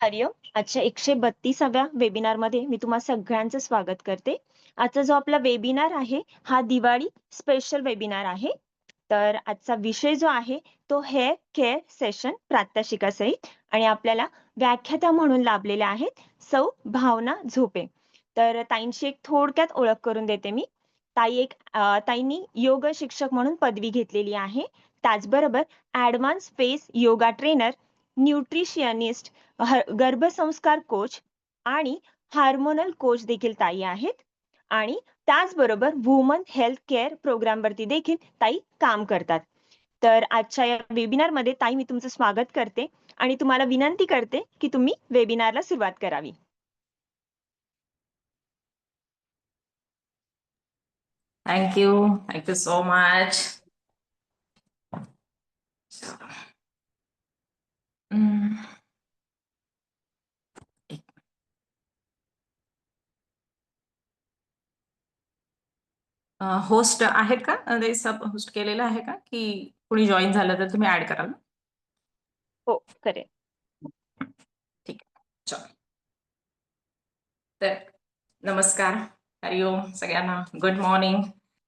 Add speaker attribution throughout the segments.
Speaker 1: हरिओम. आजच्या 132व्या वेबिनारमध्ये मी तुम्हा सगळ्यांचं स्वागत करते. आजचा जो आपला वेबिनार आहे हा दिवाळी स्पेशल वेबिनार आहे. तर आजचा विषय जो आहे तो हेअर केअर सेशन प्रात्यक्षिकासहित आणि आपल्याला व्याख्याता म्हणून लाभलेल्या आहेत सौ भावना झोपे. तर ताईंची एक थोडक्यात ओळख करून देते मी. ताईंनी योग शिक्षक म्हणून पदवी घेतलेली आहे. त्याचबरोबर advance face yoga trainer, nutritionist, गर्भसंस्कार कोच आणि हार्मोनल कोच देखील ताई आहेत आणि त्याचबरोबर वुमन हेल्थ केअर प्रोग्रामवरती देखील ताई काम करतात. तर आजच्या या वेबिनारमध्ये ताई मी तुमचं स्वागत करते आणि तुम्हाला विनंती करते की तुम्ही वेबिनारला सुरुवात करावी.
Speaker 2: Thank you. Thank you so much. Host आहेत का? सब होस्ट केलेलं आहे का? की कुणी जॉईन झालं तर तुम्ही ऍड कराल?
Speaker 1: हो, करेल.
Speaker 2: ठीक आहे. चल. तर नमस्कार, हरिओम सगळ्यांना, गुड मॉर्निंग.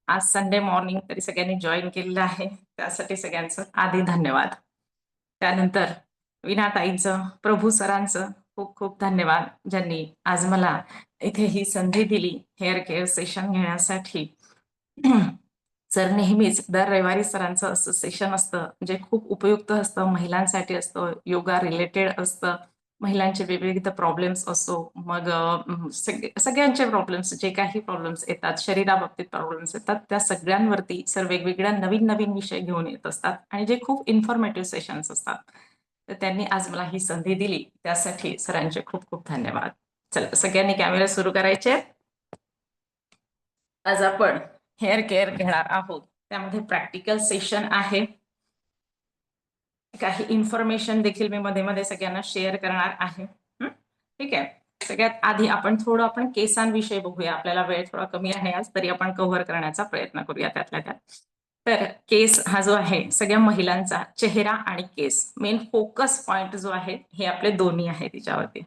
Speaker 2: आज संडे मॉर्निंग तरी सगळ्यांनी जॉईन केलेलं आहे, त्यासाठी सगळ्यांचं आधी धन्यवाद. त्यानंतर विनाताईंचं, प्रभू सरांचं खूप खूप धन्यवाद, ज्यांनी आज मला इथे ही संधी दिली हेअर केअर सेशन घेण्यासाठी. सर नेहमीच दर रविवारी सरांचं असं सेशन असतं जे खूप उपयुक्त असतं, महिलांसाठी असतं, योगा रिलेटेड असतं. महिलांचे विविध प्रॉब्लेम्स असो, मग सगळ्यांचे प्रॉब्लेम्स, जे काही प्रॉब्लेम्स येतात, शरीराबाबतीत प्रॉब्लेम्स येतात, त्या सगळ्यांवरती सर वेगवेगळ्या नवीन नवीन विषय घेऊन येत असतात आणि जे खूप इन्फॉर्मेटिव्ह सेशन्स असतात. तर त्यांनी आज मला ही संधी दिली, त्यासाठी सरांचे खूप खूप धन्यवाद. चला, सगळ्यांनी कॅमेरा सुरू करायचे. आज आपण हेअर केअर घेणार आहोत, त्यामध्ये प्रॅक्टिकल सेशन आहे, काही इन्फॉर्मेशन देखील मी मध्ये मध्ये सगळ्यांना शेअर करणार आहे. ठीक आहे. सगळ्यात आधी आपण केसांविषयी बघूया. आपल्याला वेळ थोडा कमी आहे आज, तरी आपण कव्हर करण्याचा प्रयत्न करूया त्यातल्या त्यात. तर केस हा जो आहे सगळ्या महिलांचा चेहरा आणि केस मेन फोकस पॉइंट जो आहे हे आपले दोन्ही आहे तिच्यावरती.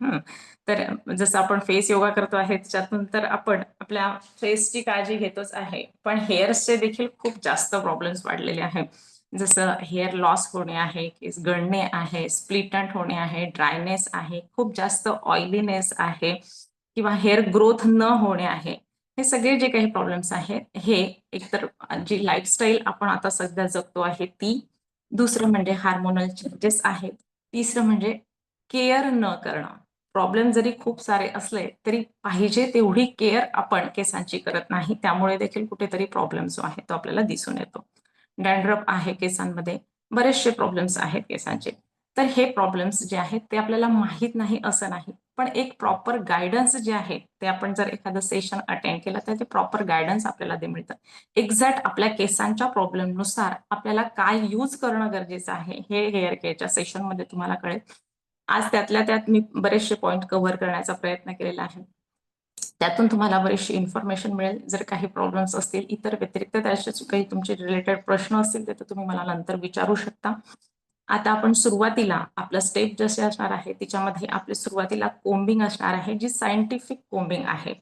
Speaker 2: तर जसं आपण फेस योगा करतो आहे त्याच्यातून तर आपण आपल्या फेसची काळजी घेतोच आहे, पण हेअर्सचे देखील खूप जास्त प्रॉब्लेम्स वाढलेले आहेत. जसं हेअर लॉस होणे आहे, केस गळणे आहे, स्प्लिटंट होणे आहे, ड्रायनेस आहे, खूप जास्त ऑइलीनेस आहे किंवा हेअर ग्रोथ न होणे आहे. हे सगळे जे काही प्रॉब्लेम्स आहेत हे एकतर जी लाईफस्टाईल आपण आता सध्या जगतो आहे ती, दुसरं म्हणजे हार्मोनल चेंजेस आहेत, तिसरं म्हणजे केअर न करणं. प्रॉब्लेम जरी खूप सारे असले तरी पाहिजे तेवढी केअर आपण केसांची करत नाही, त्यामुळे देखील कुठेतरी प्रॉब्लेम जो आहे तो आपल्याला दिसून येतो. डॅन्ड्रफ आहे केसांमध्ये, बरेचसे प्रॉब्लेम्स आहेत केसांचे. तर हे प्रॉब्लेम्स जे आहेत ते आपल्याला माहीत नाही असं नाही, पण एक प्रॉपर गायडन्स जे आहे ते आपण जर एखादं सेशन अटेंड केलं तर ते प्रॉपर गायडन्स आपल्याला ते मिळतं. एक्झॅक्ट आपल्या केसांच्या प्रॉब्लेमनुसार आपल्याला काय यूज करणं गरजेचं आहे हे हेअर केअरच्या सेशनमध्ये तुम्हाला कळेल. आज त्यातल्या त्यात मी बरेचसे पॉइंट कव्हर करण्याचा प्रयत्न केलेला आहे, त्यातून तुम्हाला बरीचशी इन्फॉर्मेशन मिळेल. जर काही प्रॉब्लेम्स असतील इतर व्यतिरिक्त त्याचे काही तुमचे रिलेटेड प्रश्न असतील तर तुम्ही मला नंतर विचारू शकता. आता आपण सुरुवातीला आपलं स्टेप जसे असणार आहे त्याच्यामध्ये आपली सुरुवातीला कोम्बिंग असणार आहे, जी सायंटिफिक कोम्बिंग आहे.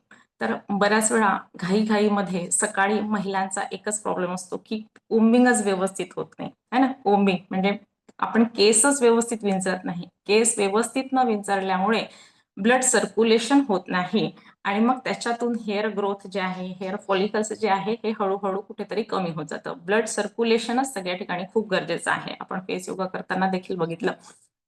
Speaker 2: तर बऱ्याच वेळा घाईघाईमध्ये सकाळी महिलांचा एकच प्रॉब्लेम असतो की कोम्बिंगच व्यवस्थित होत नाही, है ना. कोम्बिंग म्हणजे आपण केसच व्यवस्थित विंचरत नाही. केस व्यवस्थित न विंचरल्यामुळे ब्लड सर्क्युलेशन होत नाही आणि मग त्याच्यातून हेअर ग्रोथ जे आहे, हेअर फॉलिकल्स जे आहे हे हळूहळू कुठेतरी कमी होत जातं. ब्लड सर्क्युलेशनच सगळ्या ठिकाणी खूप गरजेचं आहे. आपण फेस योगा करताना देखील बघितलं,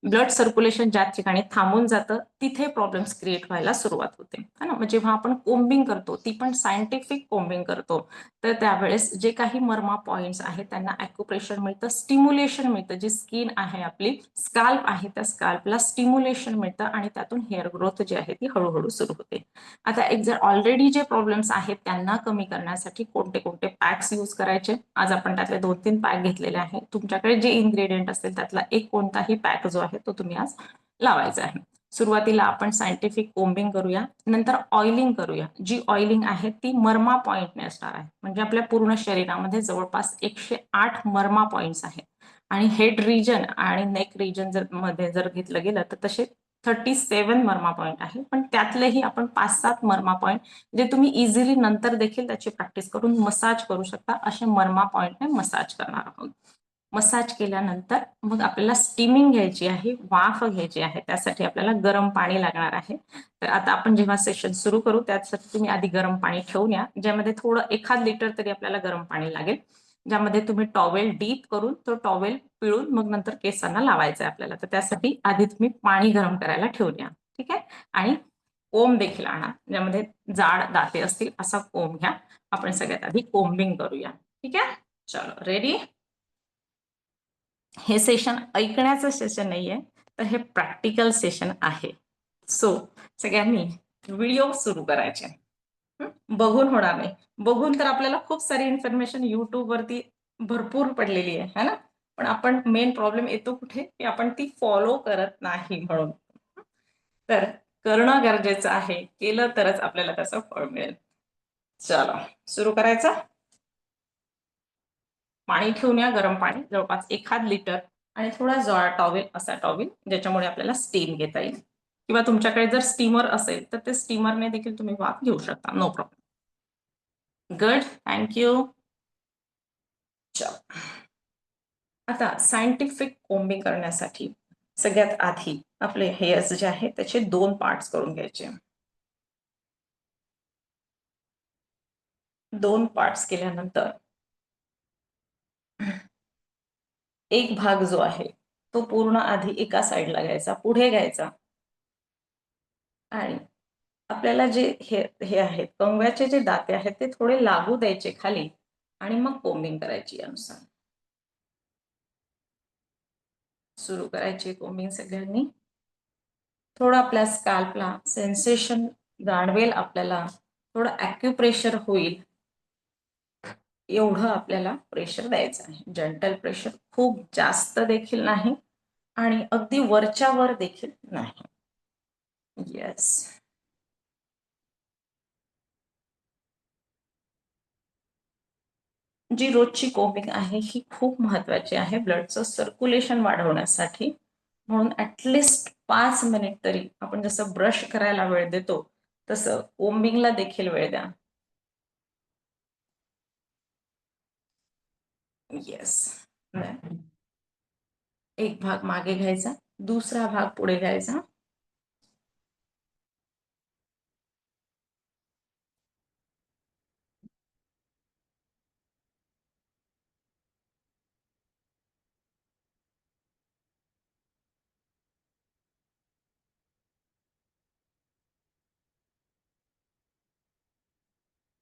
Speaker 2: ब्लड सर्क्युलेशन ज्या ठिकाणी थांबून जातं तिथे प्रॉब्लेम्स क्रिएट व्हायला सुरुवात होते, है ना. जेव्हा आपण कोम्बिंग करतो, ती पण सायंटिफिक कोम्बिंग करतो, तर त्यावेळेस जे काही मर्मा पॉइंट्स आहेत त्यांना ॲक्युप्रेशर मिळतं, स्टिम्युलेशन मिळतं. जी स्किन आहे आपली, स्काल्प आहे, त्या स्काल्पला स्टिम्युलेशन मिळतं आणि त्यातून हेअर ग्रोथ जी आहे ती हळूहळू सुरू होते. आता एक जर ऑलरेडी जे प्रॉब्लेम्स आहेत त्यांना कमी करण्यासाठी कोणते कोणते पॅक्स यूज करायचे, आज आपण त्यातले 2-3 पॅक घेतलेले आहेत. तुमच्याकडे जे इन्ग्रेडियंट असतील त्यातला एक कोणताही पॅक जो आहे तो तुम्ही आज लावायचा आहे. सुरुवातीला आपण सायंटिफिक कोम्बिंग करूया, नंतर ऑइलिंग करूया. जी ऑइलिंग आहे ती मर्मा पॉइंटने असणार आहे, म्हणजे आपल्या पूर्ण शरीरामध्ये जवळपास 108 मर्मा पॉइंट्स आहेत आणि हेड रिजन आणि नेक रिजन मध्ये जर घेतलं गेलं तर तसे 37 मर्मा पॉइंट आहे, पण त्यातलेही आपण 5-7 मर्मा पॉइंट जे तुम्ही इझिली नंतर देखील त्याची प्रॅक्टिस करून मसाज करू शकता, असे मर्मा पॉइंटने मसाज करणार आहोत. मसाज केल्यानंतर मग आपल्याला स्टीमिंग घ्यायची आहे, वाफ घ्यायची आहे. त्यासाठी आपल्याला गरम पाणी लागणार आहे. तर आता आपण जेव्हा सेशन सुरू करू त्यासाठी तुम्ही आधी गरम पाणी ठेवून या, ज्यामध्ये थोडं 1 लिटर तरी आपल्याला गरम पाणी लागेल, ज्यामध्ये तुम्ही टॉवेल डीप करून तो टॉवेल पिळून मग नंतर केसांना लावायचं आहे आपल्याला. तर त्यासाठी आधी तुम्ही पाणी गरम करायला ठेवून या. ठीक आहे. आणि कोंब देखील आणा, ज्यामध्ये जाड दाते असतील असा कोंब घ्या. आपण सगळ्यात आधी कोम्बिंग करूया. ठीक आहे. चलो रेडी. हे सेशन ऐकण्याचं सेशन नाहीये, तर हे प्रॅक्टिकल सेशन आहे. सो सगळ्यांनी व्हिडिओ सुरू करायचे. बघून होणार नाही. बघून तर आपल्याला खूप सारी इन्फॉर्मेशन YouTube वरती भरपूर पडलेली आहे, है ना? पण आपण मेन प्रॉब्लेम येतो कुठे, की आपण ती फॉलो करत नाही म्हणून. तर करणं गरजेचं आहे. केलं तरच आपल्याला त्याचं फळ मिळेल. चला सुरू करायचं. पाणी ठेवून या, गरम पाणी जवळपास 1 लिटर आणि थोडा जाड टॉवेल, असा टॉवेल ज्याच्यामुळे आपल्याला स्टीम घेता येईल. किंवा तुमच्याकडे जर स्टीमर असेल तर ते स्टीमरने देखील तुम्ही वाफ घेऊ शकता. No problem. गुड. थँक्यू. आता सायंटिफिक कोम्बिंग करण्यासाठी सगळ्यात आधी आपले हेअर्स जे आहेत त्याचे 2 पार्ट्स करून घ्यायचे. 2 पार्ट्स केल्यानंतर एक भाग जो आहे तो पूर्ण आधी एका साईडला घ्यायचा, पुढे घ्यायचा आणि आपल्याला जे हे आहेत कंगव्याचे जे दाते आहेत ते थोडे लागू द्यायचे खाली आणि मग कोम्बिंग करायची यानुसार. सुरू करायची कोम्बिंग सगळ्यांनी. थोडं आपल्या स्कॅल्पला सेन्सेशन जाणवेल, आपल्याला थोडं ॲक्युप्रेशर होईल एवढं आपल्याला प्रेशर द्यायचं आहे. जेंटल प्रेशर, खूप जास्त देखील नाही आणि अगदी वरच्या वर देखील नाही. येस. जी रोजची कोम्बिंग आहे ही खूप महत्वाची आहे ब्लडचं सर्क्युलेशन वाढवण्यासाठी. म्हणून ऍटलिस्ट 5 मिनिट तरी आपण जसं ब्रश करायला वेळ देतो तसं कोम्बिंगला देखील वेळ द्या. येस. एक भाग मागे घ्यायचा, दुसरा भाग पुढे घ्यायचा.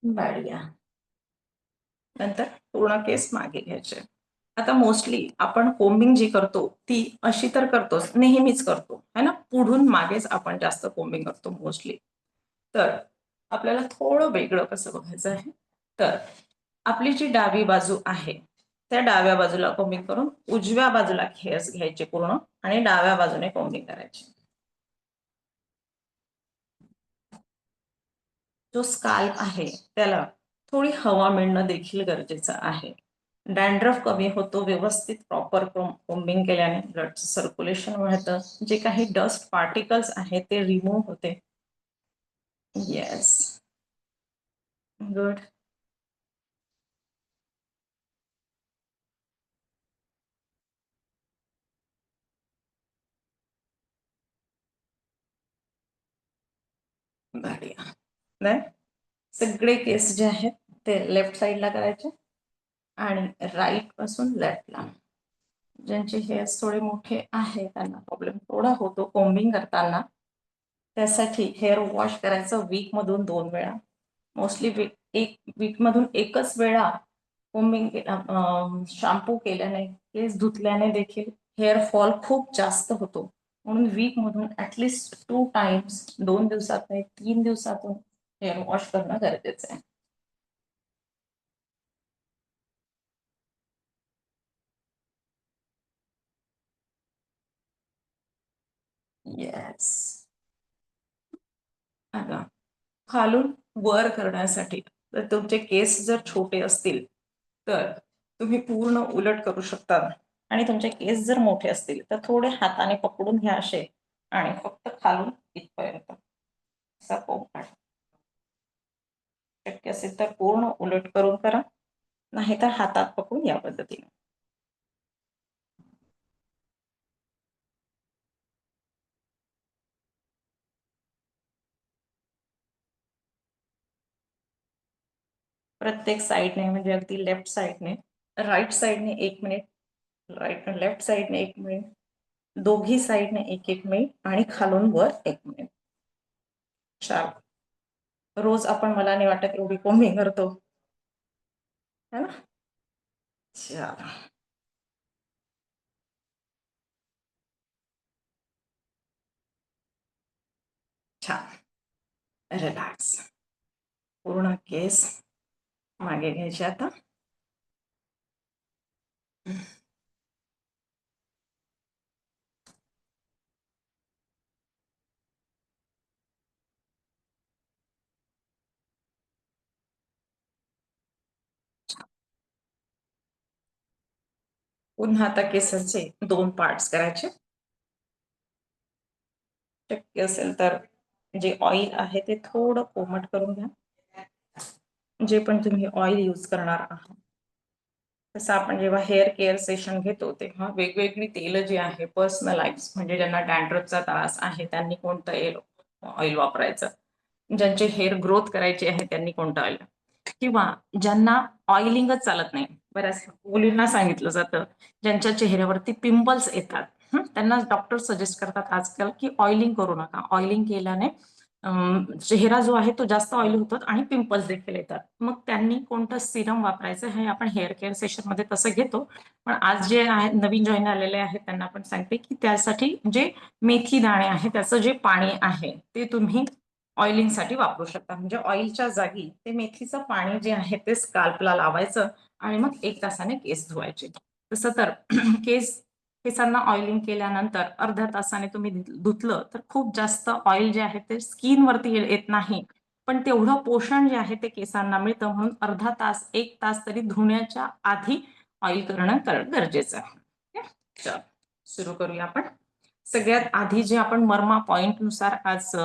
Speaker 2: बढिया. नंतर पूर्ण केस मागे घ्यायचे. आता मोस्टली आपण कोम्बिंग जी करतो ती अशी तर करतोच, नेहमीच करतो है ना, पुढून मागेच आपण जास्त कोम्बिंग करतो मोस्टली. तर आपल्याला थोडं वेगळं कसं बघायचं आहे, तर आपली जी डावी बाजू आहे त्या डाव्या बाजूला कोम्बिंग करून उजव्या बाजूला हेअर्स घ्यायचे पूर्ण आणि डाव्या बाजूने कोम्बिंग करायची. जो स्काल्प आहे त्याला थोडी हवा मिळणं देखील गरजेचं आहे. डॅन्ड्रफ कमी होतो व्यवस्थित प्रॉपर कोम्बिंग केल्याने. ब्लडचं सर्क्युलेशन वाढतं, जे काही डस्ट पार्टिकल्स आहेत ते रिमूव्ह होते. येस. गुड. बढिया. सगळे केस जे आहेत ते लेफ्ट साईडला करायचे आणि राईट पासून लेफ्टला. ज्यांचे हेअर्स थोडे मोठे आहेत त्यांना प्रॉब्लेम थोडा होतो कोम्बिंग करताना. त्यासाठी हेअर वॉश करायचं वीक मधून 2 वेळा. मोस्टली वीक मधून एकच वेळा कोम्बिंग शॅम्पू केल्याने, केस धुतल्याने देखील हेअर फॉल खूप जास्त होतो. म्हणून वीक मधून ऍटलिस्ट 2 टाइम्स, 2 दिवसातून 3 दिवसातून हेअर वॉश करणं गरजेचं आहे. येस. आता खालून वर करण्यासाठी तर तुमचे केस जर छोटे असतील तर तुम्ही पूर्ण उलट करू शकता आणि तुमचे केस जर मोठे असतील तर थोडे हाताने पकडून घ्या असे आणि फक्त खालून इथपर्यंत असा कोंब काढा. शक्य असेल तर पूर्ण उलट करून करा, नाहीतर हातात पकडून या पद्धतीने. प्रत्येक साईडने म्हणजे अगदी लेफ्ट साईडने, राईट साईडने 1 मिनिट, लेफ्ट साईडने 1 मिनिट, दोघी साईडने 1-1 मिनिट आणि खालून वर 1 मिनिट. छान. रोज आपण मला नाही वाटत एवढी कोंबिंग करतो, है ना? छान. छान. रिलॅक्स. पूर्ण केस मागे घ्यायचे आता. पुन्हा आता केसांचे 2 पार्ट्स करायचे. शक्य असेल तर जे ऑइल आहे ते थोडं कोमट करून घ्या. जे पण तुम्ही ऑइल यूज करणार आहात, तसं आपण जेव्हा हेअर केअर सेशन घेतो तेव्हा वेगवेगळी तेल जी आहे पर्सनलाइज, म्हणजे ज्यांना डॅन्ड्रफचा त्रास आहे त्यांनी कोणतं ऑइल वापरायचं, ज्यांचे हेअर ग्रोथ करायचे आहे त्यांनी कोणतं ऑइल, किंवा ज्यांना ऑइलिंगच चालत नाही. बऱ्याच मुलींना सांगितलं जातं ज्यांच्या चेहऱ्यावरती पिंपल्स येतात, त्यांना डॉक्टर सजेस्ट करतात आजकाल की ऑइलिंग करू नका. ऑइलिंग केल्याने चेहरा जो आहे तो जास्त ऑइली होतो आणि पिंपल्स देखील येतात. मग त्यांनी कोणतं सिरम वापरायचं हे आपण हेअर केअर सेशन मध्ये तसं घेतो. पण आज जे आहे नवीन जॉईन आलेले आहेत त्यांना आपण सांगते की त्यासाठी जे मेथी दाणे आहे त्याचं जे पाणी आहे ते तुम्ही ऑइलिंगसाठी वापरू शकता. म्हणजे ऑइलच्या जागी ते मेथीचं पाणी जे आहे ते स्काल्पला लावायचं आणि मग 1 तासाने केस धुवायचे. तसं तर केसांना ऑइलिंग केल्यानंतर अर्ध्या तासाने तुम्ही धुतलं तर खूप जास्त ऑइल जे आहे ते स्किनवरती येत नाही, पण तेवढं पोषण जे आहे ते केसांना मिळतं. म्हणून अर्धा तास 1 तास तरी धुण्याच्या आधी ऑइल करणं गरजेचं आहे. चल सुरू करूया आपण. सगळ्यात आधी जे आपण मर्मा पॉइंट नुसार आज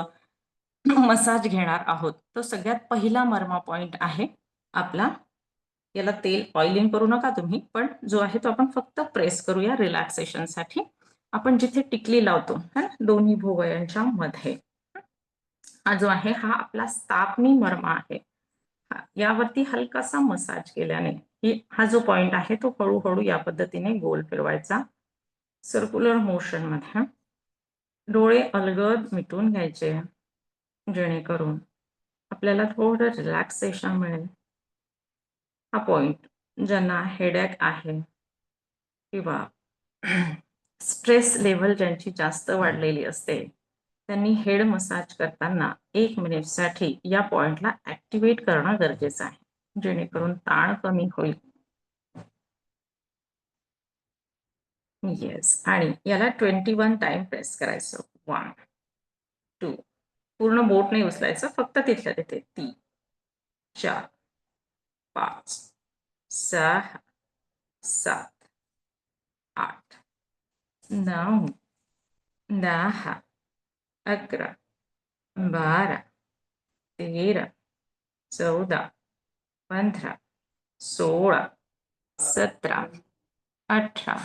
Speaker 2: मसाज घेणार आहोत, तो सगळ्यात पहिला मर्मा पॉइंट आहे आपला. याला तेल ऑइलिंग करू नका तुम्ही, पण जो आहे तो आपण फक्त प्रेस करूया रिलॅक्सेशनसाठी. आपण जिथे टिकली लावतो दोन्ही भोवयांच्या मध्ये, हा जो आहे हा आपला स्थापनी मर्मा आहे. यावरती हलकासा मसाज केल्याने हा जो पॉइंट आहे तो हळूहळू या पद्धतीने गोल फिरवायचा सर्क्युलर मोशन मध्ये. डोळे अलगद मिटून घ्यायचे जेणेकरून आपल्याला थोडं रिलॅक्सेशन मिळेल. हा पॉइंट ज्यांना हेडेक आहे किंवा स्ट्रेस लेवल ज्यांची जास्त वाढलेली असते त्यांनी हेड मसाज करताना 1 मिनिटसाठी या पॉइंटला ऍक्टिव्हेट करणं गरजेचं आहे, जेणेकरून ताण कमी होईल. येस, आणि याला 21 टाइम प्रेस करायचं. 1 2, पूर्ण बोट नाही उचलायचं, फक्त तिथल्या तिथे 3 4 5 6 7 8 9 10 11 12 13 14 15 16 17 18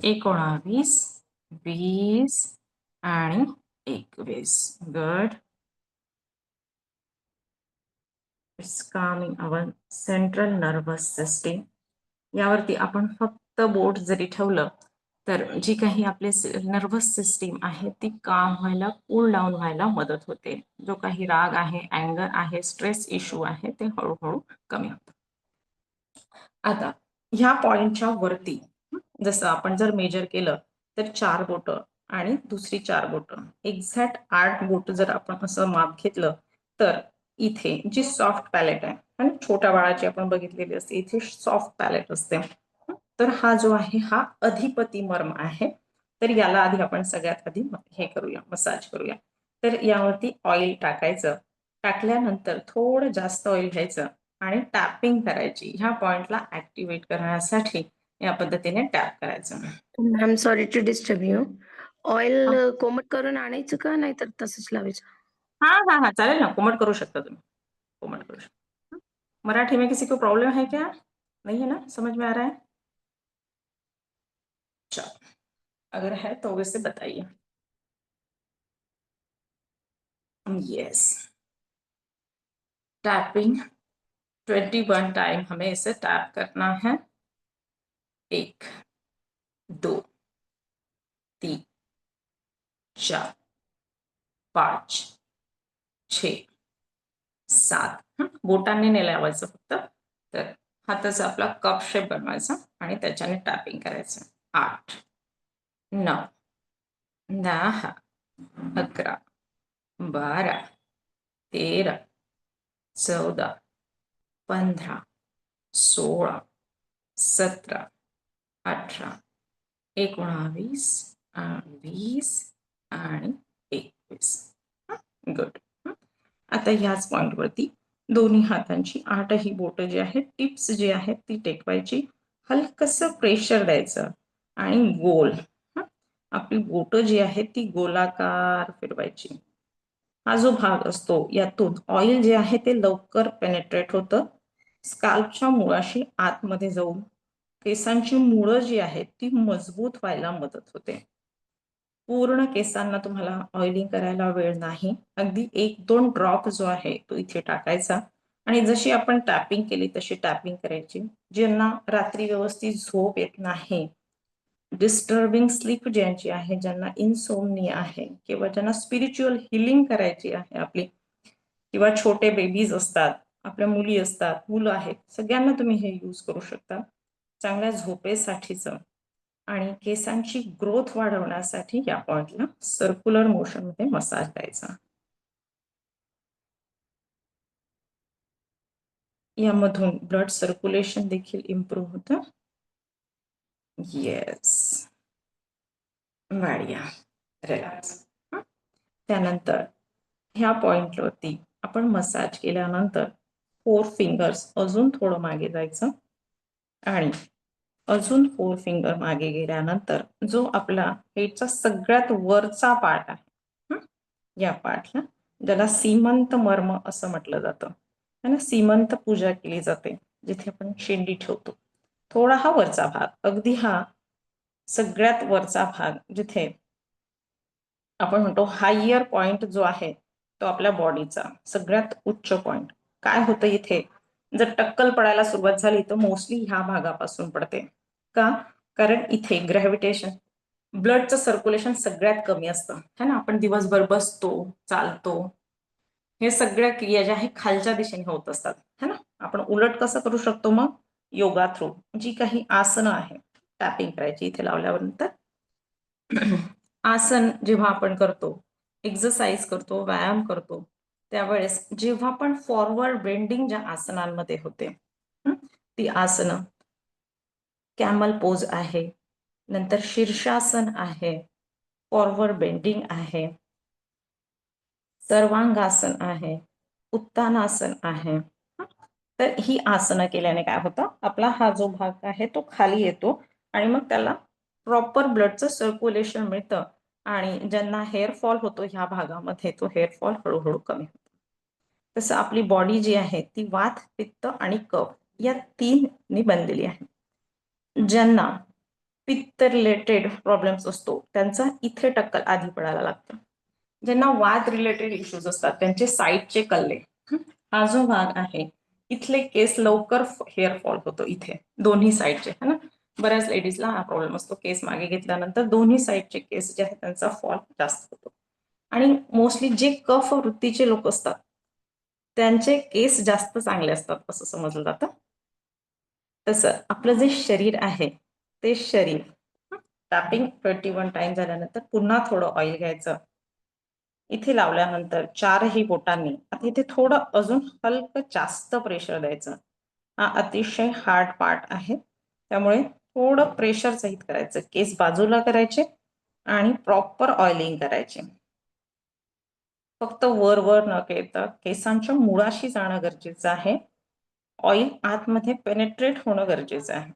Speaker 2: 19 20 आणि 21. Good. It's Kameng our central nervous system. यावरती आपण फक्त बोट जरी ठेवलं तर जी काही आपले नर्वस सिस्टीम आहे ती काम व्हायला, कूल डाऊन व्हायला मदत होते. जो काही राग आहे, अँगर आहे, स्ट्रेस इश्यू आहे ते हळूहळू कमी होतं. आता ह्या पॉइंटच्या वरती जसं आपण जर मेजर केलं तर 4 बोटं आणि दुसरी 4 बोटं, एक्झॅक्ट 8 बोट जर आपण असं माप घेतलं तर इथे जी सॉफ्ट पॅलेट आहे आणि छोट्या बाळाची आपण बघितलेली असते, इथे सॉफ्ट पॅलेट असते. तर हा जो आहे हा अधिपती मर्म आहे. तर याला आधी आपण सगळ्यात आधी हे करूया, मसाज करूया. तर यावरती ऑइल टाकायचं. टाकल्यानंतर थोडं जास्त ऑइल घ्यायचं आणि टॅपिंग करायची. ह्या पॉइंटला ऍक्टिव्हेट करण्यासाठी या पद्धतीने टॅप करायचं.
Speaker 3: I'm sorry to disturb you. Oil कोमट करून आणायचं का नाहीतर तसंच लावायचं?
Speaker 2: हाँ हाँ हाँ चालेल ना, कोमट करू शकता तुम्ही, कोमट करू शकता। मराठी में किसी को प्रॉब्लम है क्या? नहीं है ना, समझ में आ रहा है? चलो, अगर है तो वैसे बताइए। यस, टैपिंग 21 टाइम हमें इसे टैप करना है। 1 2 3 4 5 6 7 बोटांनी नाही लावायचं फक्त, तर हाताचा आपला कप शेप बनवायचा आणि त्याच्याने टॅपिंग करायचं। 8 9 10 11 12 13 14 15 16 17 18 19 20 आणि 21। गुड। आता ह्याच पॉइंटवरती दोन्ही हातांची 8ही बोटं जी आहेत, टिप्स जी आहेत ती टेकवायची, हलकसं प्रेशर द्यायचं आणि गोल आपली बोटं जी आहेत ती गोलाकार फिरवायची। हा जो भाग असतो यातून ऑइल जे आहे ते लवकर पेनेट्रेट होतं, स्काल्पच्या मुळाशी आतमध्ये जाऊन केसांची मुळं जी आहेत ती मजबूत व्हायला मदत होते। पूर्ण केसांना तुम्हाला ऑइलिंग करायला वेळ नाही, अगदी 1-2 ड्रॉप जो आहे तो इथे टाकायचा आणि जशी आपण टॅपिंग केली तशी टॅपिंग करायची। ज्यांना रात्री व्यवस्थित झोप येत नाही, डिस्टर्बिंग स्लीप ज्यांची आहे, ज्यांना इन्सोमनिया आहे किंवा ज्यांना स्पिरिच्युअल हिलिंग करायची आहे आपली, किंवा छोटे बेबीज असतात, आपल्या मुली असतात, मुलं आहेत, सगळ्यांना तुम्ही हे यूज करू शकता चांगल्या झोपेसाठीचं। आणि केसांची ग्रोथ वाढवण्यासाठी या पॉइंटला सर्क्युलर मोशन मध्ये मसाज द्यायचा। यामधून ब्लड सर्क्युलेशन देखील इम्प्रूव्ह होतं। येस, वाढिया, रिलॅक्स। त्यानंतर ह्या पॉइंटवरती आपण मसाज केल्यानंतर 4 फिंगर्स अजून थोडं मागे जायचं आणि अजून 4 फिंगर मागे गेल्यानंतर जो आपला हेडचा सगळ्यात वरचा पार्ट आहे, या पार्टला ज्याला सीमंत मर्म असं म्हटलं जातं, है ना, सीमंत पूजा केली जाते, जिथे आपण शेंडी ठेवतो, थोडा हा वरचा भाग, अगदी हा सगळ्यात वरचा भाग जिथे आपण म्हणतो हायर पॉइंट जो आहे तो आपल्या बॉडीचा सगळ्यात उच्च पॉइंट। काय होतं इथे, जर टक्कल पडायला सुरुवात झाली तर मोस्टली ह्या भागापासून पडते। का? कारण इथे ग्रॅव्हिटेशन, ब्लडचं सर्क्युलेशन सगळ्यात कमी असतं, है ना, आपण दिवसभर बसतो, चालतो, हे सगळ्या क्रिया ज्या आहेत खालच्या दिशेने होत असतात, है ना। आपण उलट कसं करू शकतो मग? योगा थ्रू जी काही आसनं आहे टॅपिंग करायची इथे लावल्यानंतर। आसन जेव्हा आपण करतो, एक्सरसाइज करतो, व्यायाम करतो, त्यावेळेस जेव्हा आपण फॉरवर्ड बेंडिंग ज्या आसनांमध्ये होते, ती आसनं कॅमल पोज आहे, नंतर शीर्षासन आहे, फॉरवर्ड बेंडिंग आहे, सर्वांगासन आहे, उत्तानासन आहे। तर ही आसनं केल्याने काय होतं, आपला हा जो भाग आहे तो खाली येतो आणि मग त्याला प्रॉपर ब्लडचं सर्क्युलेशन मिळतं आणि ज्यांना हेअर फॉल होतो ह्या भागामध्ये तो हेअर फॉल हळूहळू कमी होतो। तसं आपली बॉडी जी आहे ती वात, पित्त आणि कफ या 3 नी बनलेली आहे। ज्यांना पित्त रिलेटेड प्रॉब्लेम्स असतो त्यांचा इथे टक्कल आधी पडायला लागतं, ज्यांना वात रिलेटेड इश्यूज असतात त्यांचे साईडचे कल्ले, हा जो भाग आहे इथले केस लवकर हेअर फॉल होतो, इथे दोन्ही साईडचे, है ना, बऱ्याच लेडीजला हा प्रॉब्लेम असतो, केस मागे घेतल्यानंतर दोन्ही साईडचे केस जे आहेत त्यांचा फॉल जास्त होतो आणि मोस्टली जे कफ वृत्तीचे लोक असतात त्यांचे केस जास्त चांगले असतात असं समजलं जातं। तसं आपलं जे शरीर आहे ते शरीर टॅपिंग 21 टाइम झाल्यानंतर पुन्हा थोडं ऑइल घ्यायचं, इथे लावल्यानंतर 4ही बोटांनी आता इथे थोडं अजून हलकं जास्त प्रेशर द्यायचं। हा अतिशय हार्ड पार्ट आहे त्यामुळे थोडं प्रेशर सहित करायचं, केस बाजूला करायचे आणि प्रॉपर ऑइलिंग करायचे। फक्त वर वर न केता केसांच्या मुळाशी जाणं गरजेचं आहे, ऑइल आतमध्ये पेनेट्रेट होणं गरजेचं आहे।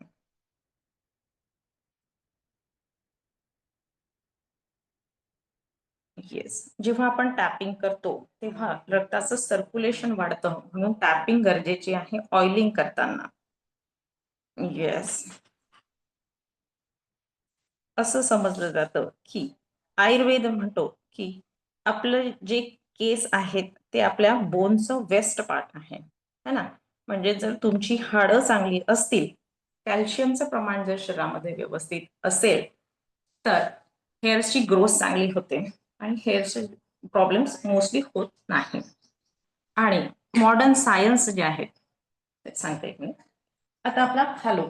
Speaker 2: येस, जेव्हा आपण टॅपिंग करतो तेव्हा रक्ताचं सर्क्युलेशन वाढतं, म्हणून टॅपिंग गरजेची आहे ऑइलिंग करताना. येस, असं समजलं जातं की आयुर्वेद म्हणतो की आपलं जे केस आहेत ते आपल्या बोनचं वेस्ट पार्ट आहे है ना. म्हणजे जर तुमची हाडं चांगली असतील, कॅल्शियमचं प्रमाण जर शरीरामध्ये व्यवस्थित असेल, तर हेअर्सची ग्रोथ चांगली होते आणि हेअरचे प्रॉब्लेम्स मोस्टली होत नाही. आणि मॉडर्न सायन्स जे आहे ते सांगते एक मिनिट. आता आपला हॅलो,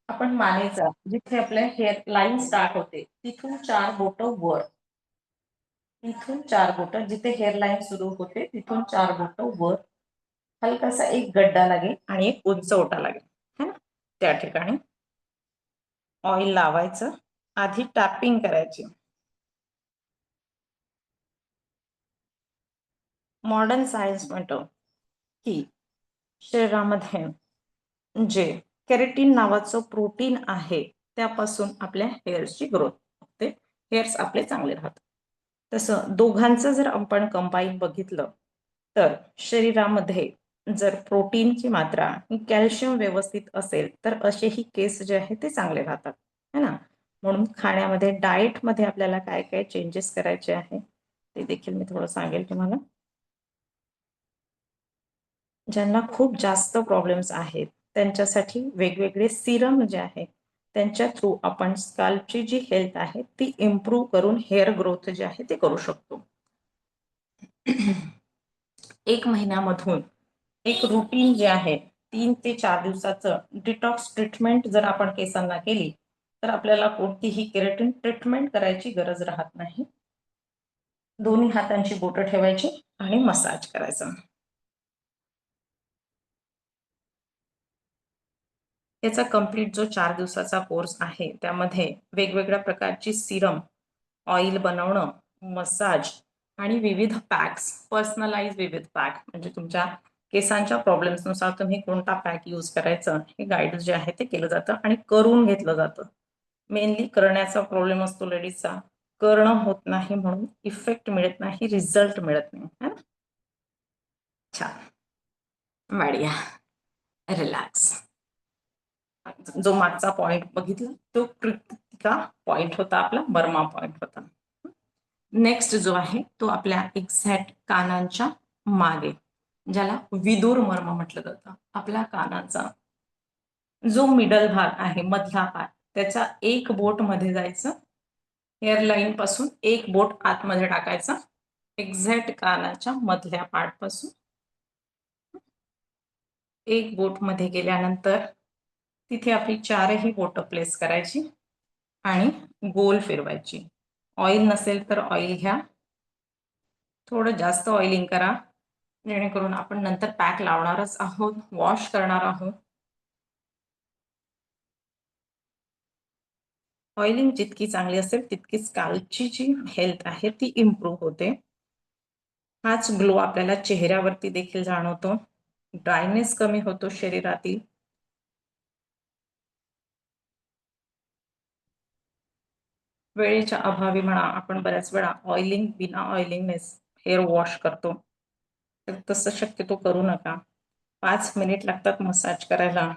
Speaker 2: आपण मानेचा जिथे आपल्या हेअर लाईन स्टार्ट होते तिथून 4 बोटं वर, तिथून 4 बोटं जिथे हेअर लाईन सुरू होते तिथून 4 बोटं वर, हलकासा एक गड्डा लागेल आणि एक उंच ओटा लागेल है ना. त्या ठिकाणी ऑइल लावायचं, आधी टॅपिंग करायची. मॉडर्न सायन्स म्हणतो की शरीरामध्ये जे केराटिन नावाचं प्रोटीन आहे त्यापासून आपल्या हेअर्सची ग्रोथ होते, हेअर्स आपले चांगले राहतात. तसं दोघांचं जर आपण कंबाईन बघितलं तर शरीरामध्ये जर प्रोटीनची मात्रा आणि कॅल्शियम व्यवस्थित असेल तर असेही केस जे आहेत ते चांगले राहतात है ना. म्हणून खाण्यामध्ये डाएटमध्ये आपल्याला काय काय चेंजेस करायचे आहे ते देखील मी थोडं सांगेल तुम्हाला. ज्यांना खूप जास्त प्रॉब्लेम्स आहेत त्यांच्यासाठी वेगवेगळे सिरम जे आहे त्यांच्या थ्रू आपण स्काल्पची जी हेल्थ आहे ती इम्प्रूव्ह करून हेअर ग्रोथ जे आहे ते करू शकतो. 1 महिन्यामधून एक रुटीन जे आहे 3 ते 4 दिवसाचं डिटॉक्स ट्रीटमेंट जर आपण केसांना केली तर आपल्याला कोणतीही केराटिन ट्रीटमेंट करायची गरज राहत नाही. दोन्ही हातांची बोटं ठेवायची आणि मसाज करायचा. याचा कंप्लीट जो 4 दिवसाचा कोर्स आहे त्यामध्ये वेगवेगळ्या प्रकारची सिरम, ऑइल बनवणं, मसाज आणि विविध पॅक्स, पर्सनलाइज विविध पॅक म्हणजे तुमच्या केसांच्या प्रॉब्लेम्सनुसार तुम्ही कोणता पॅक यूज करायचं हे गाईड जे आहे ते केलं जातं आणि करून घेतलं जातं. मेनली करण्याचा प्रॉब्लेम असतो लेडीजचा, करणं होत नाही म्हणून इफेक्ट मिळत नाही, रिझल्ट मिळत नाही है ना. छान, बढिया, रिलॅक्स. जो मागचा पॉइंट बघितला तो कृतिका पॉइंट होता, आपला बर्मा पॉइंट होता. नेक्स्ट जो आहे तो आपल्या एक्झॅक्ट कानांच्या मागे, ज्याला विदूर मर्म म्हटलं जातं. आपल्या कानाचा जो मिडल भाग आहे, मधला भाग, त्याचा एक बोट मध्ये जायचं, हेअरलाईन पासून एक बोट आतमध्ये टाकायचा, एक्झॅक्ट कानाच्या मधल्या पार्ट पासून एक बोट मध्ये गेल्यानंतर तिथे आपली 4ही बोटं प्लेस करायची आणि गोल फिरवायची. ऑइल नसेल तर ऑइल घ्या, थोडं जास्त ऑइलिंग करा जेणेकरून आपण नंतर पॅक लावणारच आहोत, वॉश करणार आहोत. ऑइलिंग जितकी चांगली असेल तितकी स्काल्पची जी हेल्थ आहे ती इम्प्रूव्ह होते. हाच ग्लो आपल्याला चेहऱ्यावरती देखील जाणवतो, ड्रायनेस कमी होतो शरीरातील. वेळेच्या अभावी म्हणा आपण बऱ्याच वेळा ऑइलिंग बिना ऑइलिंगनेस हेअर वॉश करतो, तर तसं शक्यतो करू नका. 5 मिनिट लागतात मसाज करायला.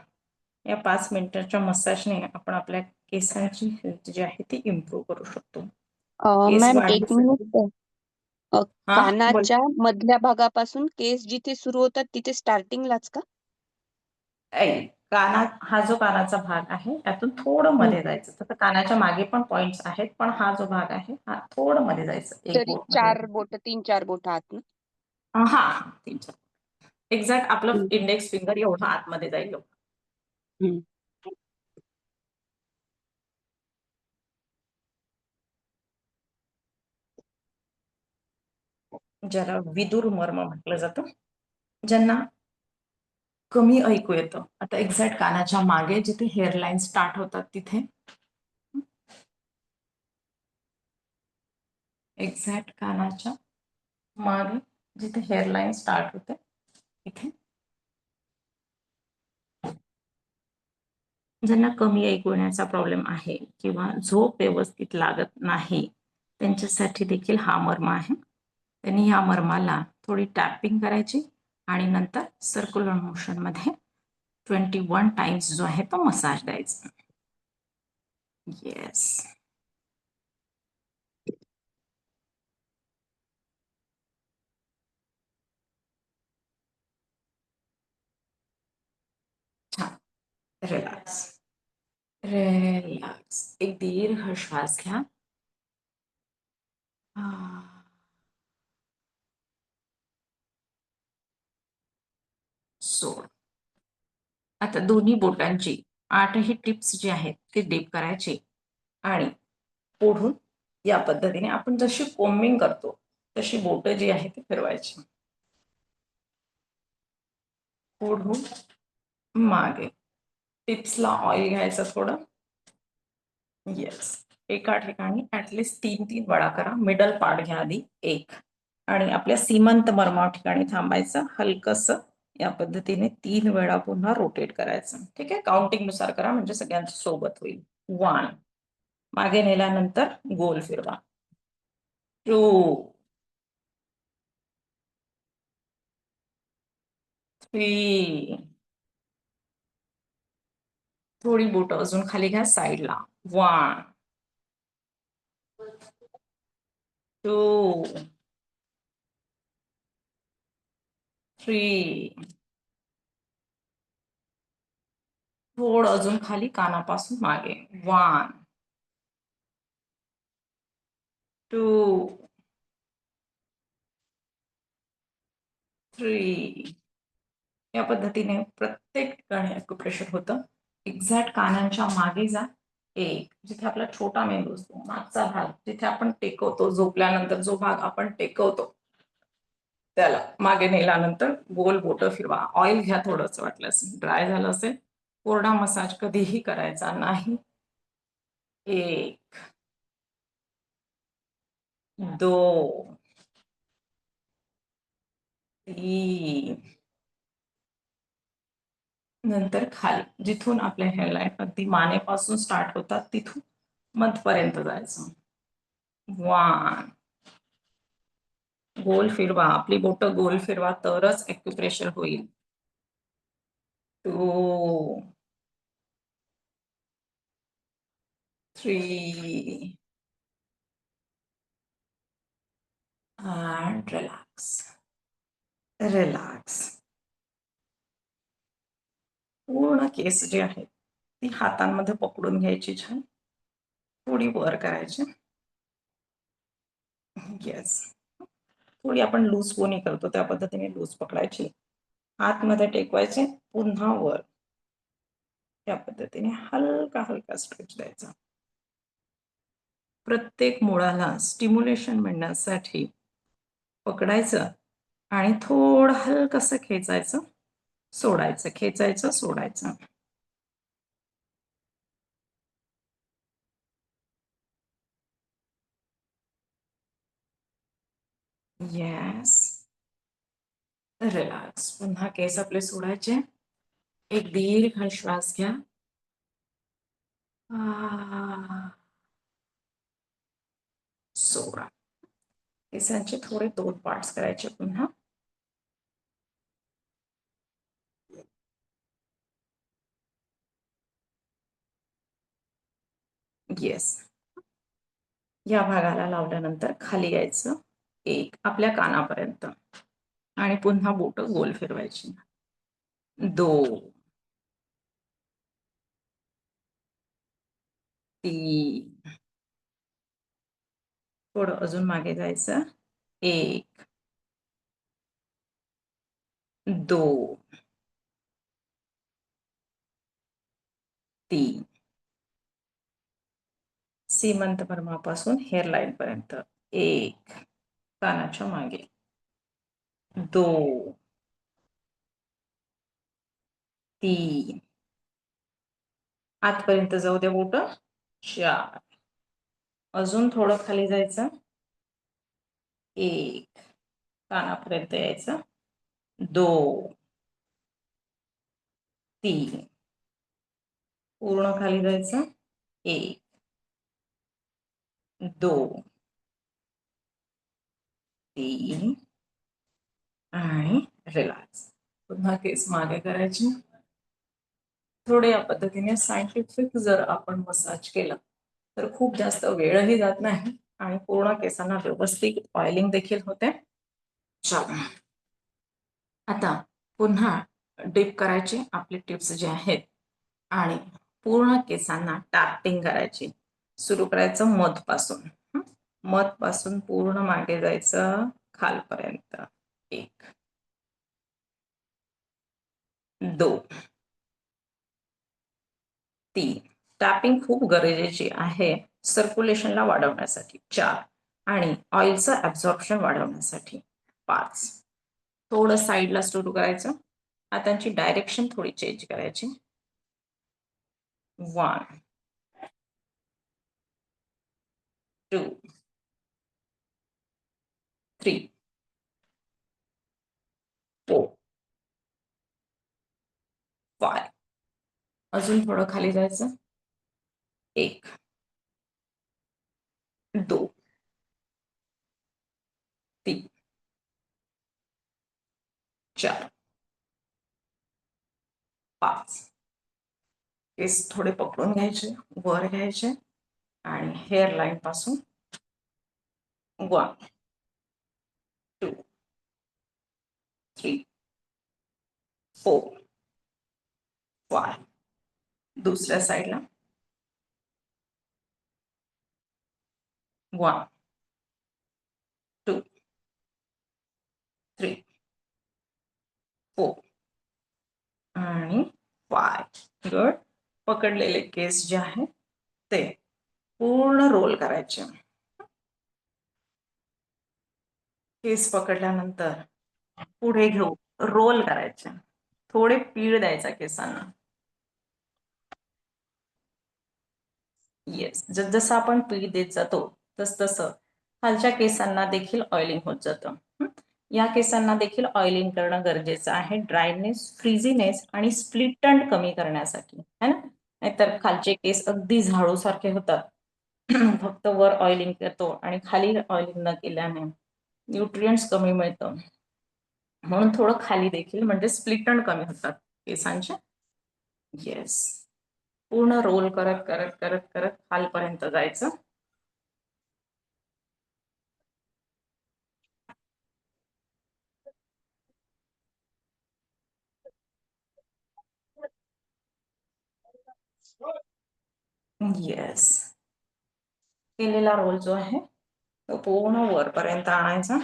Speaker 2: या 5 मिनिटाच्या मसाजने आपण आपल्या केसांची हेल्थ जी आहे ती इम्प्रूव्ह करू शकतो. केस
Speaker 4: मॅम एक
Speaker 2: वाढीसाठी
Speaker 4: मिनिट.
Speaker 2: बोल.
Speaker 4: कानाच्या मधल्या भागापासून केस जिथे सुरू होतात तिथे स्टार्टिंगलाच का?
Speaker 2: हा जो कानाचा भाग आहे त्यातून थोडं मध्ये जायचं. तर कानाच्या मागे पण पॉइंट्स आहेत, पण हा जो भाग आहे हा थोडं मध्ये जायचं, एक
Speaker 4: तरी
Speaker 2: बोट मध्ये.
Speaker 4: 3-4 बोट आत ना?
Speaker 2: हा 3-4 एक्झॅक्ट आपलं
Speaker 4: हम्म.
Speaker 2: इंडेक्स फिंगर एवढं आतमध्ये जाईल.
Speaker 4: हम्म.
Speaker 2: ज्याला विदूर मर्म म्हटलं जातं, ज्यांना कमी ऐकू येतं. आता एक्झॅक्ट कानाच्या मागे जिथे हेअरलाईन स्टार्ट होतात तिथे, एक्झॅक्ट कानाच्या मागे जिथे हेअरलाईन स्टार्ट होते इथे, ज्यांना कमी ऐकू येण्याचा प्रॉब्लेम आहे किंवा झोप व्यवस्थित लागत नाही त्यांच्यासाठी देखील हा मर्म आहे. त्यांनी या मर्माला थोडी टॅपिंग करायची आणि नंतर सर्क्युलर मोशन मध्ये 21 टाइम्स जो आहे तो मसाज द्यायचा. येस. छान. रिलॅक्स. रिलॅक्स. एक दीर्घ श्वास घ्या. सोड. आता दोन्ही बोटांची 8ही टिप्स जी आहेत ती डीप करायची आणि पुढून या पद्धतीने आपण जशी कोम्बिंग करतो तशी बोट जी आहे ती फिरवायची. पुढून मागे. टिप्सला ऑइल घ्यायचं थोडं. येस. एका ठिकाणी ऍटलिस्ट 3 वेळा करा. मिडल पार्ट घ्या आधी 1 आणि आपल्या सीमंत मर्मा ठिकाणी थांबायचं. हलकसं या पद्धतीने 3 वेळा पुन्हा रोटेट करायचं. ठीक आहे. काउंटिंग नुसार करा म्हणजे सगळ्यांच्या सोबत होईल. 1 मागे नेल्यानंतर गोल फिरवा. 2 3 थोडी बोट अजून खाली घ्या साईडला. 1 2 3 थोडं अजून खाली कानापासून मागे. 1 2 3 या पद्धतीने प्रत्येक ठिकाणी अक्युप्रेशर होतं. एक्झॅक्ट कानांच्या मागे जा. 1 जिथे आपला छोटा मेंदू असतो मागचा भाग जिथे आपण टेकवतो, झोपल्यानंतर जो भाग आपण टेकवतो त्याला मागे नेल्यानंतर गोल बोट फिरवा. ऑइल घ्या थोडंसं वाटल्यास. ड्राय झालं असेल कोरडा मसाज कधीही करायचा नाही. 1 2 3 नंतर खाली जिथून आपल्या हेअरलाईन अगदी मानेपासून स्टार्ट होतात तिथून मधपर्यंत जायचं. 1 गोल फिरवा. आपली बोट गोल फिरवा तरच अक्युप्रेशर होईल. 2 3 and relax. रिलॅक्स. पूर्ण केस जी आहेत ती हातांमध्ये पकडून घ्यायची छान. थोडी वर करायची. येस. थोडी आपण लूज पोनी करतो त्या पद्धतीने लूज पकडायची. आतमध्ये टेकवायचे पुन्हा वर. या पद्धतीने हलका हलका स्ट्रेच द्यायचा. प्रत्येक मुळाला स्टिम्युलेशन मिळण्यासाठी पकडायचं आणि थोडं हलकसं खेचायचं, सोडायचं, खेचायचं, सोडायचं. येस. रिलॅक्स. पुन्हा केस आपले सोडायचे. एक दीर्घ श्वास घ्या. सोडा. केसांचे थोडे 2 पार्ट्स करायचे पुन्हा. येस. या भागाला लावल्यानंतर खाली यायचं 1 आपल्या कानापर्यंत आणि पुन्हा बोट गोल फिरवायची. 2 3 थोडं अजून मागे जायचं. 1 2 3 सीमंत मर्मापासून हेअरलाईन पर्यंत. 1 कानाच्या मागे. 2 3 आतपर्यंत जाऊ द्या बोट. 4 अजून थोडं खाली जायचं. 1 कानापर्यंत यायचं. 2 3 पूर्ण खाली जायचं. 1 2 3 आणि रिलॅक्स. पुन्हा केस मागे करायचे. थोडे या पद्धतीने सायंटिफिक जर आपण मसाज केलं तर खूप जास्त वेळही जात नाही आणि पूर्ण केसांना व्यवस्थित ऑइलिंग देखील होते. चला आता पुन्हा डिप करायचे आपले टिप्स जे आहेत आणि पूर्ण केसांना टॅपिंग करायची. सुरू करायचं मध पासून. मध पासून पूर्ण मागे जायचं खालपर्यंत. 1 2 3 टॅपिंग खूप गरजेची आहे सर्क्युलेशनला वाढवण्यासाठी. 4 आणि ऑइलचं ऍब्झॉर्प्शन वाढवण्यासाठी. 5 थोडं साईडला सुरू करायचं. हातांची डायरेक्शन थोडी चेंज करायची. 1 2 3 4 5 अजून थोडं खाली जायचं. 1 2 3 4 5 केस थोडे पकडून घ्यायचे, वर घ्यायचे आणि हेअर लाईन पासून 1 2 3 4 5 दुसऱ्या साईडला 1 2 3 4 आणि 5. गुड. पकडलेले केस जे आहे ते पूर्ण रोल करायचे. केस पकडल्यानंतर पुढे घेऊ रोल करायचे. थोडे पीळ द्यायचा केसांना. येस, जसं आपण पीळ देत जातो तसं खालच्या केसांना देखील ऑइलिंग होत जातं. या केसांना देखील ऑइलिंग करणं गरजेचं आहे. ड्रायनेस, फ्रीझीनेस आणि स्प्लिट टर्न कमी करण्यासाठी, है ना. नाहीतर खालचे केस अगदी झाडू सारखे होतात. फक्त वर ऑइलिंग करतो आणि खाली ऑइलिंग न केल्याने न्यूट्रिएंट्स कमी मिळतं. म्हणून थोडं खाली देखील म्हणजे स्प्लिट टर्न कमी होतात केसांचे. येस, पूर्ण रोल करत करत करत करत खालपर्यंत जायचं. येस, केलेला रोल जो आहे तो पूर्ण वरपर्यंत आणायचा.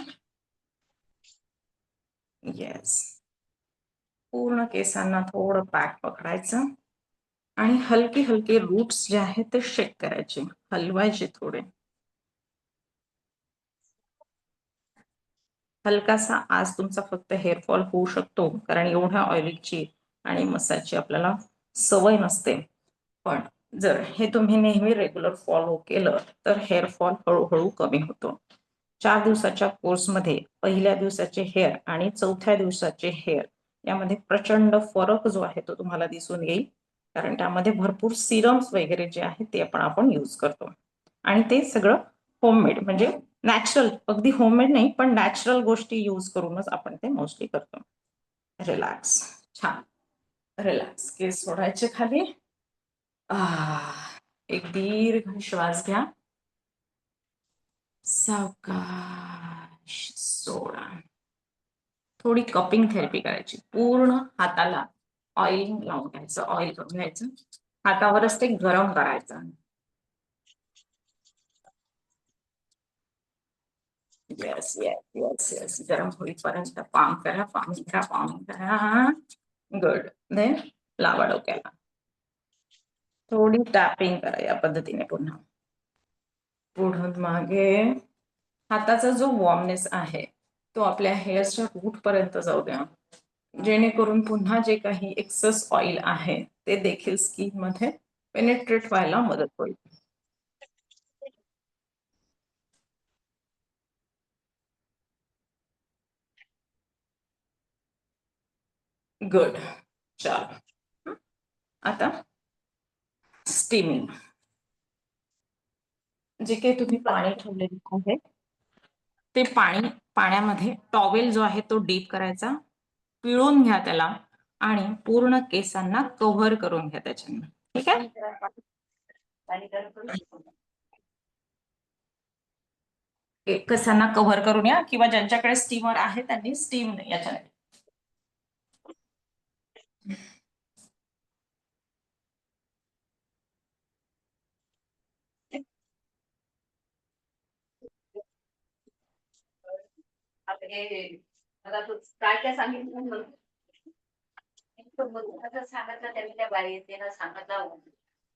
Speaker 2: येस, पूर्ण केसांना थोडं पॅक पकडायचं आणि हलके हलके रूट्स जे आहेत ते शेक करायचे, हलवायचे थोडे. हलकासा आज तुमचा फक्त हेअरफॉल होऊ शकतो कारण एवढ्या ऑइलिंगची आणि मसाजची आपल्याला सवय नसते. पण जर हे तुम्ही नेहमी रेग्युलर फॉलो केलं तर हेअरफॉल हळूहळू कमी होतो. 4 दिवसाच्या कोर्समध्ये पहिल्या दिवसाचे हेअर आणि चौथ्या दिवसाचे हेअर यामध्ये प्रचंड फरक जो आहे तो तुम्हाला दिसून येईल. कारण त्यामध्ये भरपूर सिरम्स वगैरे जे आहेत ते आपण यूज करतो आणि ते सगळं होममेड म्हणजे नॅचरल, अगदी होममेड नाही पण नॅचरल गोष्टी यूज करूनच आपण ते मोस्टली करतो. रिलॅक्स. छान. रिलॅक्स. केस सोडायचे खाली. एक दीर्घ श्वास घ्या. सावकाश सोडा. थोडी कपिंग थेरपी करायची. पूर्ण हाताला ऑइलिंग लावून घ्यायचं, ऑइल करून घ्यायचं. हातावरच ते गरम करायचं. येस येस येस येस, गरम होईपर्यंत पाम करा, पाम करा, पाम करा. गुड. देन लावा डोक्याला. थोडी टॅपिंग करा या पद्धतीने पुन्हा. पुढून मागे. हाताचा जो वॉर्मनेस आहे तो आपल्या हेअरच्या रूट पर्यंत जाऊ द्या, जेणेकरून पुन्हा जे काही एक्सेस ऑइल आहे ते देखील स्किन मध्ये पेनिट्रेट व्हायला मदत होईल. गुड. चला, आता स्टीमिंग. जे काही तुम्ही पाणी ठेवलेलं आहे ते पाण्यामध्ये टॉवेल जो आहे तो डीप करायचा, पिळून घ्या त्याला आणि पूर्ण केसांना कव्हर करून घ्या त्याच्याने. ठीक आहे. केसांना कव्हर करून या, किंवा ज्यांच्याकडे स्टीमर आहे त्यांनी स्टीम याच्याने.
Speaker 5: काय सांगितलं सांगितलं त्यांनी त्या बाई सांगितलं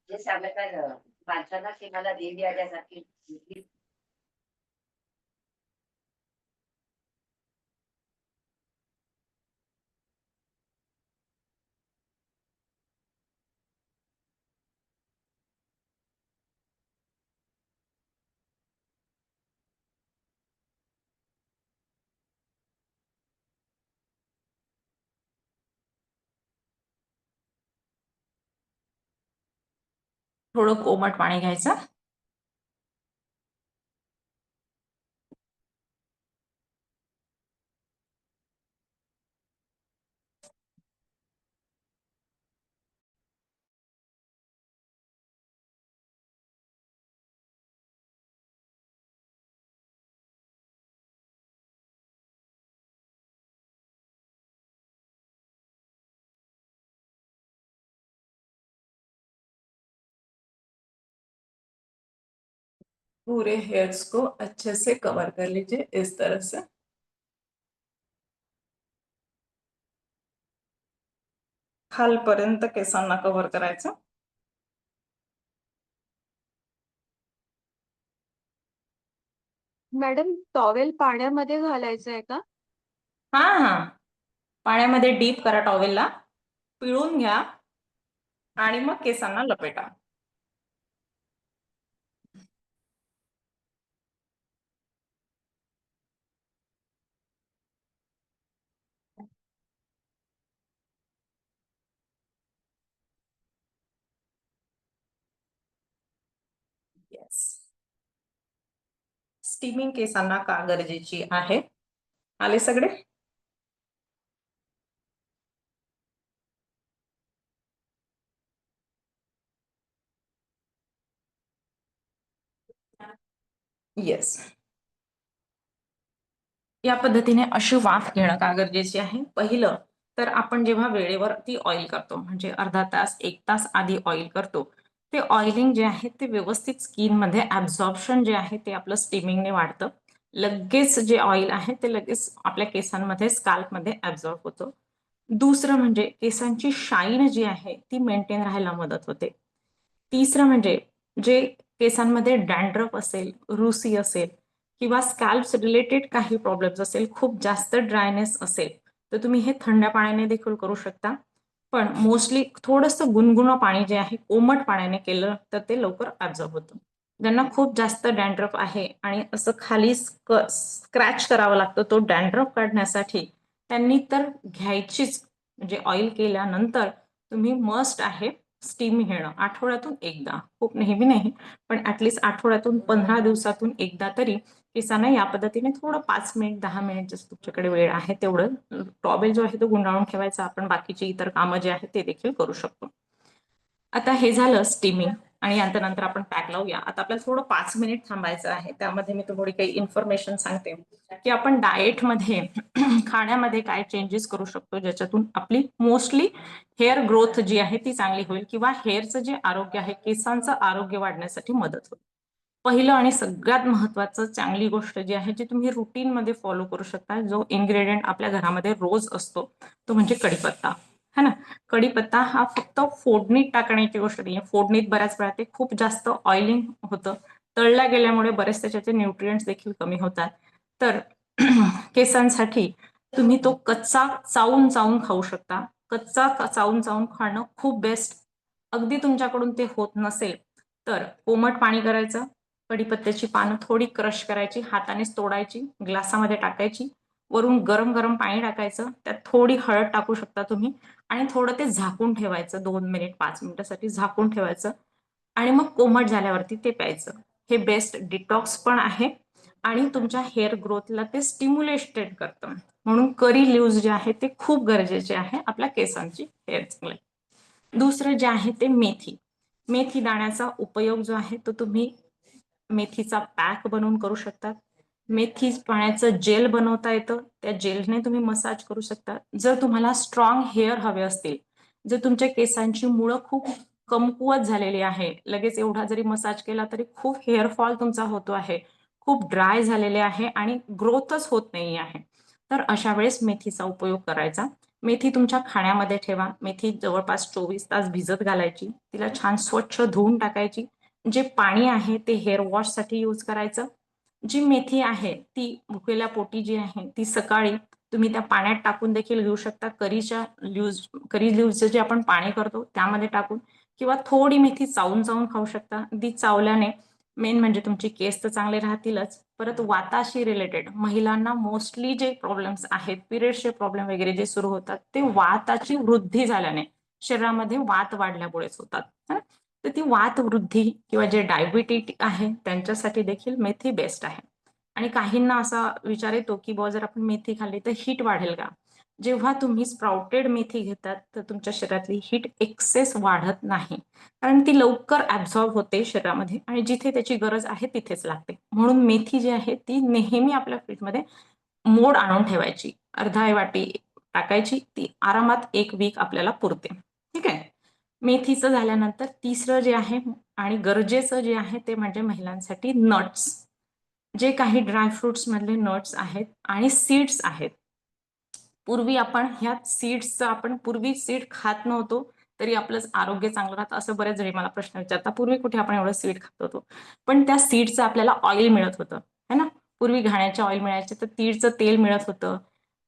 Speaker 5: जे सांगितलं माणसांना की मला देवी आल्यासारखी
Speaker 2: थोडं कोमट पाणी घ्यायचं. पूरे हेयर्स को अच्छे से कवर कर लीजिए इस तरह से. खालपर्यंत केसांना कव्हर करायचं.
Speaker 4: मॅडम टॉवेल पाण्यामध्ये घालायचं आहे का?
Speaker 2: हा, पाण्यामध्ये डीप करा टॉवेलला, पिळून घ्या आणि मग केसांना लपेटा. येस. स्टीमिंग केसांना का गरजेची आहे? आले सगळे? येस. या पद्धतीने अशी वाफ घेणं का गरजेची आहे? पहिलं तर आपण जेव्हा वेळेवरती ऑइल करतो, म्हणजे अर्धा तास 1 तास आधी ऑइल करतो, ते ऑइलिंग जे आहे ते व्यवस्थित स्किनमध्ये ॲब्झॉर्प्शन जे आहे ते आपलं स्टीमिंगने वाढतं. लगेच जे ऑइल आहे ते लगेच आपल्या केसांमध्ये, स्काल्पमध्ये ॲब्झॉर्ब होतं. दुसरं म्हणजे केसांची शाईन जी आहे ती मेंटेन राहायला मदत होते. तिसरं म्हणजे जे केसांमध्ये डॅन्ड्रफ असेल, रुसी असेल किंवा स्कॅल्प्स रिलेटेड काही प्रॉब्लेम्स असेल, खूप जास्त ड्रायनेस असेल, तर तुम्ही हे थंड पाण्याने देखील करू शकता. पण मोस्टली थोडंसं गुणगुणं पाणी जे आहे कोमट पाण्याने केलं तर ते लवकर ॲब्झॉर्ब होतं. ज्यांना खूप जास्त डॅन्ड्रफ आहे आणि असं खाली स्क्रॅच करावा लागतो तो डॅन्ड्रफ काढण्यासाठी, त्यांनी तर घ्यायचीच, म्हणजे ऑइल केल्यानंतर तुम्ही मस्ट आहे स्टीम घेणं आठवड्यातून एकदा, खूप नेहमी नाही, पण ॲटलिस्ट आठवड्यातून 15 दिवसातून एकदा तरी केसांना या पद्धतीने थोडं 5 मिनिट 10 मिनिट जसं तुमच्याकडे वेळ आहे तेवढं टॉवेल जो आहे तो गुंडाळून ठेवायचा. आपण बाकीची इतर कामं जे आहेत ते देखील करू शकतो. आता हे झालं स्टीमिंग आणि नंतर आपण पॅक लावूया. आता आपल्याला थोडं 5 मिनिट थांबायचं आहे. त्यामध्ये मी थोडी काही इन्फॉर्मेशन सांगते की आपण डाएटमध्ये खाण्यामध्ये काय चेंजेस करू शकतो ज्याच्यातून आपली मोस्टली हेअर ग्रोथ जी आहे ती चांगली होईल किंवा हेअरचं जे आरोग्य आहे, केसांचं आरोग्य वाढण्यासाठी मदत होईल. पहिलं आणि सगळ्यात महत्वाचं चांगली गोष्ट जी आहे जी तुम्ही रुटीनमध्ये फॉलो करू शकता, जो इन्ग्रेडियंट आपल्या घरामध्ये रोज असतो तो म्हणजे कढीपत्ता, है ना. कढीपत्ता हा फक्त फोडणीत टाकण्याची गोष्ट नाही. फोडणीत बऱ्याच वेळा ते खूप जास्त ऑइलिंग होतं. तळल्या गेल्यामुळे बरेच त्याच्याचे न्यूट्रिएंट्स देखील कमी होतात. तर केसांसाठी तुम्ही तो कच्चा चावून चावून खाऊ शकता. कच्चा चावून चावून खाणं खूप बेस्ट. अगदी तुमच्याकडून ते होत नसेल तर कोमट पाणी करायचं, कढीपत्त्याची पानं थोडी क्रश करायची, हातानेच तोडायची, ग्लासामध्ये टाकायची, वरून गरम गरम पाणी टाकायचं, त्यात थोडी हळद टाकू शकता तुम्ही आणि थोडं ते झाकून ठेवायचं 2 मिनिट 5 मिनिटासाठी झाकून ठेवायचं आणि मग कोमट झाल्यावरती ते प्यायचं. हे बेस्ट डिटॉक्स पण आहे आणि तुमच्या हेअर ग्रोथला ते स्टिम्युलेटेड करतं. म्हणून करी लिव्हज जे आहे ते खूप गरजेचे आहे आपल्या केसांची हेअर चांगले. दुसरं जे आहे ते मेथी. मेथी दाण्याचा उपयोग जो आहे तो तुम्ही मेथीचा पॅक बनवून करू शकता. मेथी पाण्याचं जेल बनवता येतं, त्या जेलने तुम्ही मसाज करू शकता. जर तुम्हाला स्ट्रॉंग हेअर हवे असतील, जर तुमच्या केसांची मुळं खूप कमकुवत झालेली आहे, लगेच एवढा जरी मसाज केला तरी खूप हेअर फॉल तुमचा होतो आहे, खूप ड्राय झालेले आहे आणि ग्रोथच होत नाही आहे, तर अशा वेळेस मेथीचा उपयोग करायचा. मेथी तुमच्या खाण्यामध्ये ठेवा. मेथी जवळपास 24 तास भिजत घालायची, तिला छान स्वच्छ धुवून टाकायची. जे पाणी आहे ते हेअर वॉशसाठी यूज करायचं. जी मेथी आहे ती भुकेल्या पोटी जी आहे ती सकाळी तुम्ही त्या पाण्यात टाकून देखील घेऊ शकता. करी लिव्हजचं जे आपण पाणी करतो त्यामध्ये टाकून, किंवा थोडी मेथी चावून चावून खाऊ शकता. ती चावल्याने मेन म्हणजे तुमचे केस तर चांगले राहतीलच, परत वाताशी रिलेटेड महिलांना मोस्टली जे प्रॉब्लेम्स आहेत, पिरियड्सचे प्रॉब्लेम वगैरे जे सुरू होतात ते वाताची वृद्धी झाल्याने, शरीरामध्ये वात वाढल्यामुळेच होतात. तर ती वात वृद्धी किंवा जे डायबिटीज आहे त्यांच्यासाठी देखील मेथी बेस्ट आहे. आणि काहींना असा विचार येतो की बुवा जर आपण मेथी खाल्ली तर हीट वाढेल का? जेव्हा तुम्ही स्प्राउटेड मेथी घेतात तर तुमच्या शरीरातली हीट एक्सेस वाढत नाही, कारण ती लवकर ऍब्झॉर्ब होते शरीरामध्ये आणि जिथे त्याची गरज आहे तिथेच लागते. म्हणून मेथी जी आहे ती नेहमी आपल्या फ्रीजमध्ये मोड आणून ठेवायची. अर्धा वाटी टाकायची, ती आरामात 1 वीक आपल्याला पुरते. ठीक आहे. मेथीचं झाल्यानंतर तिसरं जे आहे आणि गरजेचं जे आहे ते म्हणजे महिलांसाठी नट्स. जे काही ड्रायफ्रुट्स मधले नट्स आहेत आणि सीड्स आहेत. पूर्वी आपण ह्या सीड्सचं आपण पूर्वी सीड खात नव्हतो तरी आपलं आरोग्य चांगलं राहतं, असं बरेच जणी मला प्रश्न विचारतात. पूर्वी कुठे आपण एवढं सीड खात होतो, पण त्या सीडचं आपल्याला ऑइल मिळत होतं, है ना. पूर्वी घाण्याचे ऑइल मिळायचे, तर तीळचं तेल मिळत होतं,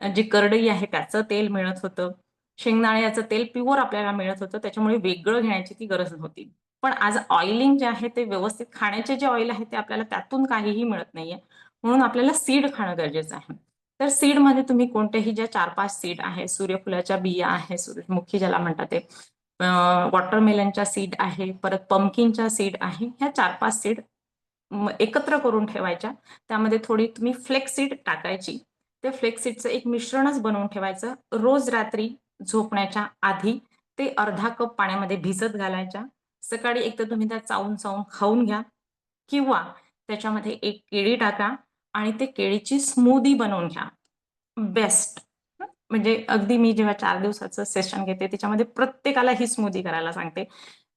Speaker 2: जी करडई आहे त्याचं तेल मिळत होतं, शेंगदाण्याचं तेल प्युअर आपल्याला मिळत होतं, त्याच्यामुळे वेगळं घेण्याची ती गरज नव्हती. पण आज ऑइलिंग जे आहे ते व्यवस्थित खाण्याचे जे ऑइल आहे ते आपल्याला त्यातून काहीही मिळत नाहीये, म्हणून आपल्याला सीड खाणं गरजेचं आहे. तर सीडमध्ये तुम्ही कोणतेही ज्या 4-5 सीड आहे, सूर्यफुलाच्या बिया आहे, सूर्यमुखी ज्याला म्हणतात ते, वॉटरमेलनच्या सीड आहे, परत पंपकिनच्या सीड आहे, ह्या 4-5 सीड एकत्र करून ठेवायच्या. त्यामध्ये थोडी तुम्ही फ्लेक्स सीड टाकायची. ते फ्लेक्स सीडचं एक मिश्रणच बनवून ठेवायचं. रोज रात्री झोपण्याच्या आधी ते अर्धा कप पाण्यामध्ये भिजत घालायच्या. सकाळी एक तर तुम्ही त्या चावून चावून खाऊन घ्या, किंवा त्याच्यामध्ये एक केळी टाका आणि ते केळीची स्मूदी बनवून घ्या. बेस्ट. म्हणजे अगदी मी जेव्हा 4 दिवसाचं सेशन घेते त्याच्यामध्ये प्रत्येकाला ही स्मूदी करायला सांगते,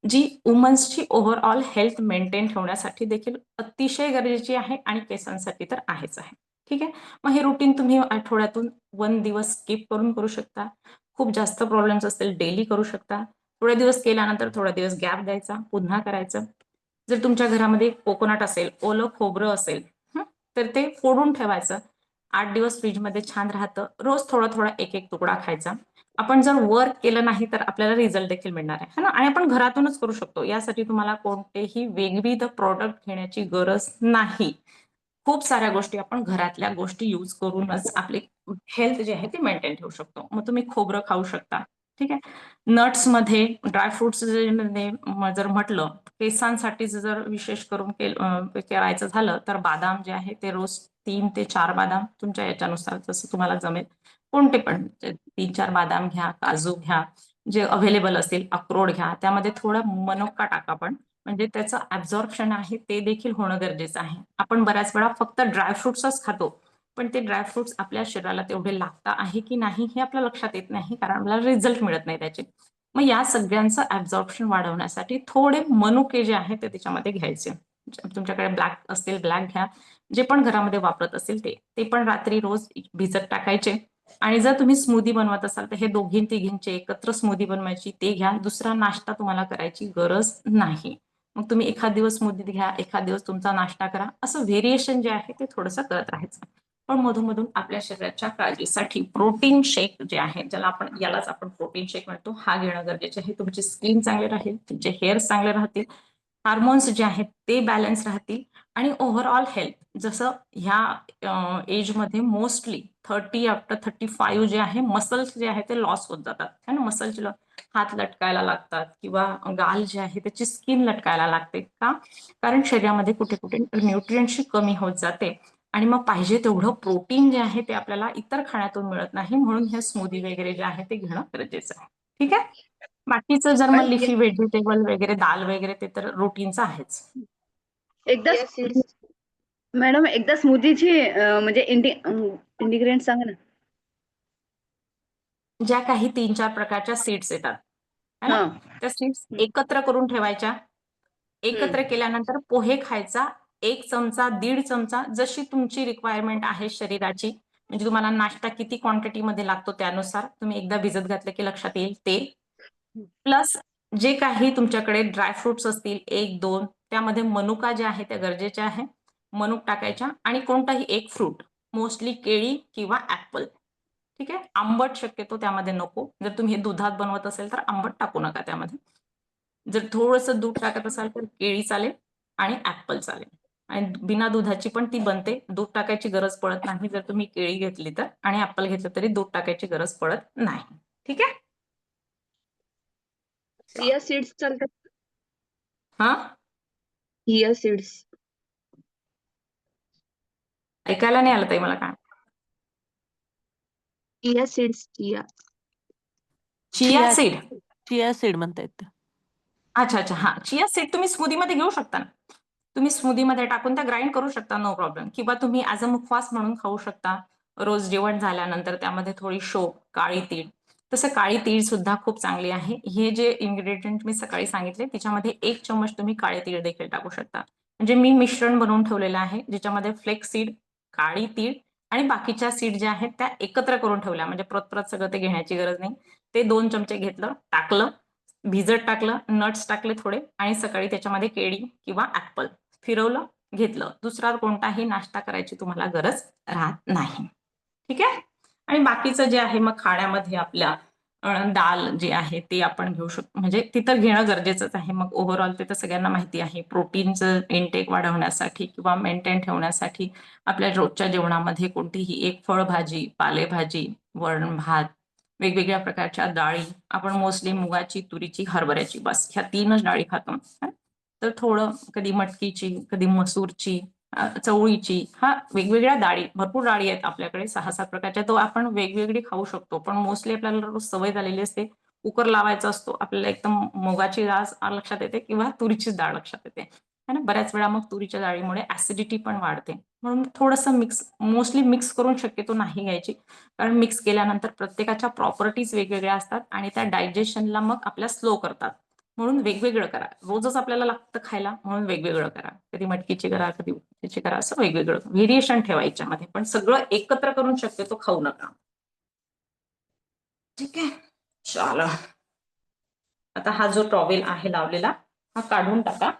Speaker 2: जी वुमन्सची ओव्हरऑल हेल्थ मेंटेन ठेवण्यासाठी देखील अतिशय गरजेची आहे आणि केसांसाठी तर आहेच आहे. ठीक आहे. मग हे रुटीन तुम्ही आठवड्यातून 1 दिवस स्किप करून करू शकता. खूप जास्त प्रॉब्लेम्स असतील डेली करू शकता. थोडे दिवस केल्यानंतर थोडा दिवस गॅप द्यायचा, पुन्हा करायचं. जर तुमच्या घरामध्ये कोकोनट असेल, ओलं खोबरं असेल, तर ते फोडून ठेवायचं. 8 दिवस फ्रीजमध्ये छान राहतं. रोज थोडा-थोडा, एक-एक तुकडा खायचा. आपण जर वर्क केलं नाही तर आपल्याला रिझल्ट देखील मिळणार आहे, है ना. आणि आपण घरातूनच करू शकतो. यासाठी तुम्हाला कोणतेही वेगवेगळे प्रॉडक्ट घेण्याची गरज नाही. खूप साऱ्या गोष्टी आपण घरातल्या गोष्टी यूज करूनच आपली हेल्थ जी आहे ती मेंटेन ठेवू शकतो. मग तुम्ही खोबरं खाऊ शकता. ठीक आहे. नट्समध्ये ड्रायफ्रुट्स जर म्हटलं, केसांसाठी जर विशेष करून करायचं झालं तर बादाम जे आहे ते रोज 3 ते 4 बादाम तुमच्या याच्यानुसार जसं तुम्हाला जमेल, कोणते पण 3-4 बादाम घ्या, काजू घ्या, जे अवेलेबल असतील, अक्रोड घ्या. त्यामध्ये थोडा मनुका टाका पण, म्हणजे त्याचं ॲब्झॉर्प्शन आहे ते देखील होणं गरजेचं आहे. आपण बऱ्याच वेळा फक्त ड्रायफ्रुट्सच खातो, पण ते ड्रायफ्रुट्स आपल्या शरीराला तेवढे लागता आहे की नाही हे आपल्या लक्षात येत नाही, कारण आपल्याला रिझल्ट मिळत नाही त्याचे. मग या सगळ्यांचं ॲब्झॉर्प्शन वाढवण्यासाठी थोडे मनुके जे आहेत ते त्याच्यामध्ये घ्यायचे. तुमच्याकडे ब्लॅक असतील ब्लॅक घ्या, जे पण घरामध्ये वापरत असेल ते पण रात्री रोज भिजत टाकायचे. आणि जर तुम्ही स्मूदी बनवत असाल तर हे दोघींचे एकत्र स्मूदी बनवायची, ते घ्या. दुसरा नाश्ता तुम्हाला करायची गरज नाही. मग तुम्ही एखाद दिवस स्मूदी घ्या, एखाद दिवस तुमचा नाश्ता करा. असं व्हेरिएशन जे आहे ते थोडंसं करत राहायचं. पण मधून आपल्या शरीराच्या काळजीसाठी प्रोटीन शेक जे आहे, यालाच आपण प्रोटीन शेक म्हणतो, हा घेणं गरजेचे आहे. तुमची स्किन चांगली राहील, तुमचे हेअर चांगले राहतील, हार्मोन्स जे आहेत ते बॅलन्स राहतील आणि ओव्हरऑल हेल्थ. जसं ह्या एजमध्ये मोस्टली 30 आफ्टर 35 जे आहे मसल्स जे आहे ते लॉस होत जातात, है ना. मसलचे हात लटकायला लागतात किंवा गाल जे आहे त्याची स्किन लटकायला लागते का? कारण शरीरामध्ये कुठे कुठे न्यूट्रिएंटची कमी होत जाते आणि मग पाहिजे तेवढं प्रोटीन जे आहे ते आपल्याला इतर खाण्यातून मिळत नाही, म्हणून हे स्मूदी वगैरे जे आहे ते घेणं गरजेचं आहे. ठीक आहे. बाकीचं जर मग लिफी व्हेजिटेबल वगैरे दाल वगैरे ते तर रुटीनचं आहेच.
Speaker 6: एकदा मॅडम एकदा स्मूदीची म्हणजे इंडिग्रेंट सांगा ना.
Speaker 2: ज्या काही 3-4 प्रकारच्या सीड्स येतात है ना,
Speaker 6: हा.
Speaker 2: त्या सीड्स एकत्र करून ठेवायच्या. एकत्र केल्यानंतर पोहे खायचा 1 चमचा 1.5 चमचा जशी तुमची रिक्वायरमेंट आहे शरीराची, म्हणजे तुम्हाला नाश्ता किती क्वांटिटी मध्ये लागतो त्यानुसार तुम्ही एकदा भिजत घातलं की लक्षात येईल ते. प्लस जे काही तुमच्याकडे ड्रायफ्रुट्स असतील 1-2 त्यामध्ये मनुका जे आहे त्या गरजेच्या आहे. मनुक टाकायच्या आणि कोणताही एक फ्रूट, मोस्टली केळी किंवा ऍपल. ठीक आहे. आंबट शक्यतो त्यामध्ये नको. जर तुम्ही हे दुधात बनवत असेल तर आंबट टाकू नका त्यामध्ये. जर थोडंसं दूध टाकत असाल तर केळी चालेल आणि ऍपल चालेल. आणि बिना दुधाची पण ती बनते. दूध टाकायची गरज पडत नाही जर तुम्ही केळी घेतली तर, आणि ऍपल घेतलं तरी दूध टाकायची गरज पडत नाही. ठीक आहे.
Speaker 4: चिया सीड्स चालतात.
Speaker 2: हा,
Speaker 4: चिया सीड्स.
Speaker 2: ऐकायला नाही आलं ताई मला काय.
Speaker 4: Chia seeds. Chia
Speaker 2: chia seed.
Speaker 7: Chia seed म्हणतायत ते.
Speaker 2: अच्छा अच्छा, हा चिया सीड तुम्ही स्मूदीमध्ये घेऊ शकता ना. तुम्ही स्मूदीमध्ये टाकून त्या ग्राइंड करू शकता, नो प्रॉब्लेम. किंवा तुम्ही ऍज अ मुखवास म्हणून खाऊ शकता. रोज जेवण झाल्यानंतर त्यामध्ये थोडी शोप, काळी तीळ. तसं काळी तीळ सुद्धा खूप चांगली आहे. हे जे इन्ग्रेडियंट मी सकाळी सांगितले त्याच्यामध्ये 1 चम्मच तुम्ही काळे तीळ देखील टाकू शकता. म्हणजे मी मिश्रण बनवून ठेवलेलं आहे ज्याच्यामध्ये फ्लेक्स सीड, काळी तीळ आणि बाकीच्या सीड ज्या आहेत त्या एकत्र करून ठेवल्या, म्हणजे परत सगळं ते घेण्याची गरज नाही. ते 2 चमचे घेतलं, टाकलं, भिजत टाकलं, नट्स टाकले थोडे आणि सकाळी त्याच्यामध्ये केळी किंवा ऍपल फिरवलं, घेतलं. दुसरा कोणताही नाश्ता करायची तुम्हाला गरज राहत नाही. ठीक आहे. आणि बाकीचं जे आहे मग खाण्यामध्ये आपल्या दाल जे आहे ते आपण घेऊ शकतो, म्हणजे ती तर घेणं गरजेचंच आहे. मग ओव्हरऑल ते तर सगळ्यांना माहिती आहे, प्रोटीनचं इनटेक वाढवण्यासाठी किंवा मेंटेन ठेवण्यासाठी आपल्या रोजच्या जेवणामध्ये कोणतीही एक फळभाजी, पालेभाजी, वरण भात, वेगवेगळ्या प्रकारच्या डाळी, आपण मोस्टली मुगाची, तुरीची, हरभऱ्याची, बस ह्या 3च डाळी खातो. तर थोडं कधी मटकीची, कधी मसूरची, चवळीची, हा वेगवेगळ्या डाळी, भरपूर डाळी आहेत आपल्याकडे 6-7 प्रकारच्या, तो आपण वेगवेगळी खाऊ शकतो. पण मोस्टली आपल्याला रोज सवय झालेली असते, कुकर लावायचा असतो, आपल्याला एकदम मुगाची डाळ लक्षात येते किंवा तुरीची डाळ लक्षात येते है ना. बऱ्याच वेळा मग तुरीच्या डाळीमुळे ऍसिडिटी पण वाढते, म्हणून थोडंसं मोस्टली मिक्स करून शक्यतो नाही घ्यायची. कारण मिक्स केल्यानंतर प्रत्येकाच्या प्रॉपर्टीज वेगवेगळ्या असतात आणि त्या डायजेशनला मग आपल्या स्लो करतात. म्हणून वेगवेगळं करा. रोजच आपल्याला लागतं खायला, म्हणून वेगवेगळं करा. कधी मटकीची करा, कधी त्याची करा, असं वेगवेगळं व्हेरिएशन ठेवायच्या मध्ये, पण सगळं एकत्र करून शक्यतो खाऊ नका. ठीक आहे. चला, आता हा जो टॉवेल आहे लावलेला हा काढून टाका.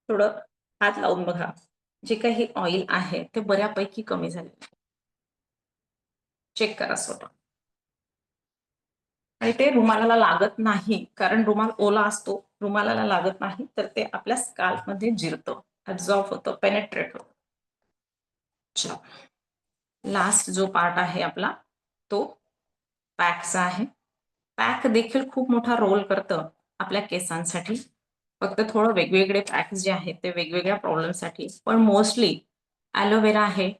Speaker 2: थोडं हात लावून बघा, जे काही ऑइल आहे ते बऱ्यापैकी कमी झाले. चेक करा स्वतः. आणि ते रुमालाला लागत नाही, कारण रुमाल ओला असतो, रुमालाला लागत नाही तर ते आपल्या स्काल्प मध्ये जिरतं, ऍब्झॉर्ब होतं, पेनेट्रेट होतं. लास्ट जो पार्ट आहे आपला तो पॅकचा आहे. पॅक देखील खूप मोठा रोल करतं आपल्या केसांसाठी. फक्त थोडं वेगवेगळे पॅक्स जे आहेत ते वेगवेगळ्या प्रॉब्लेमसाठी, पण मोस्टली ॲलोवेरा आहे,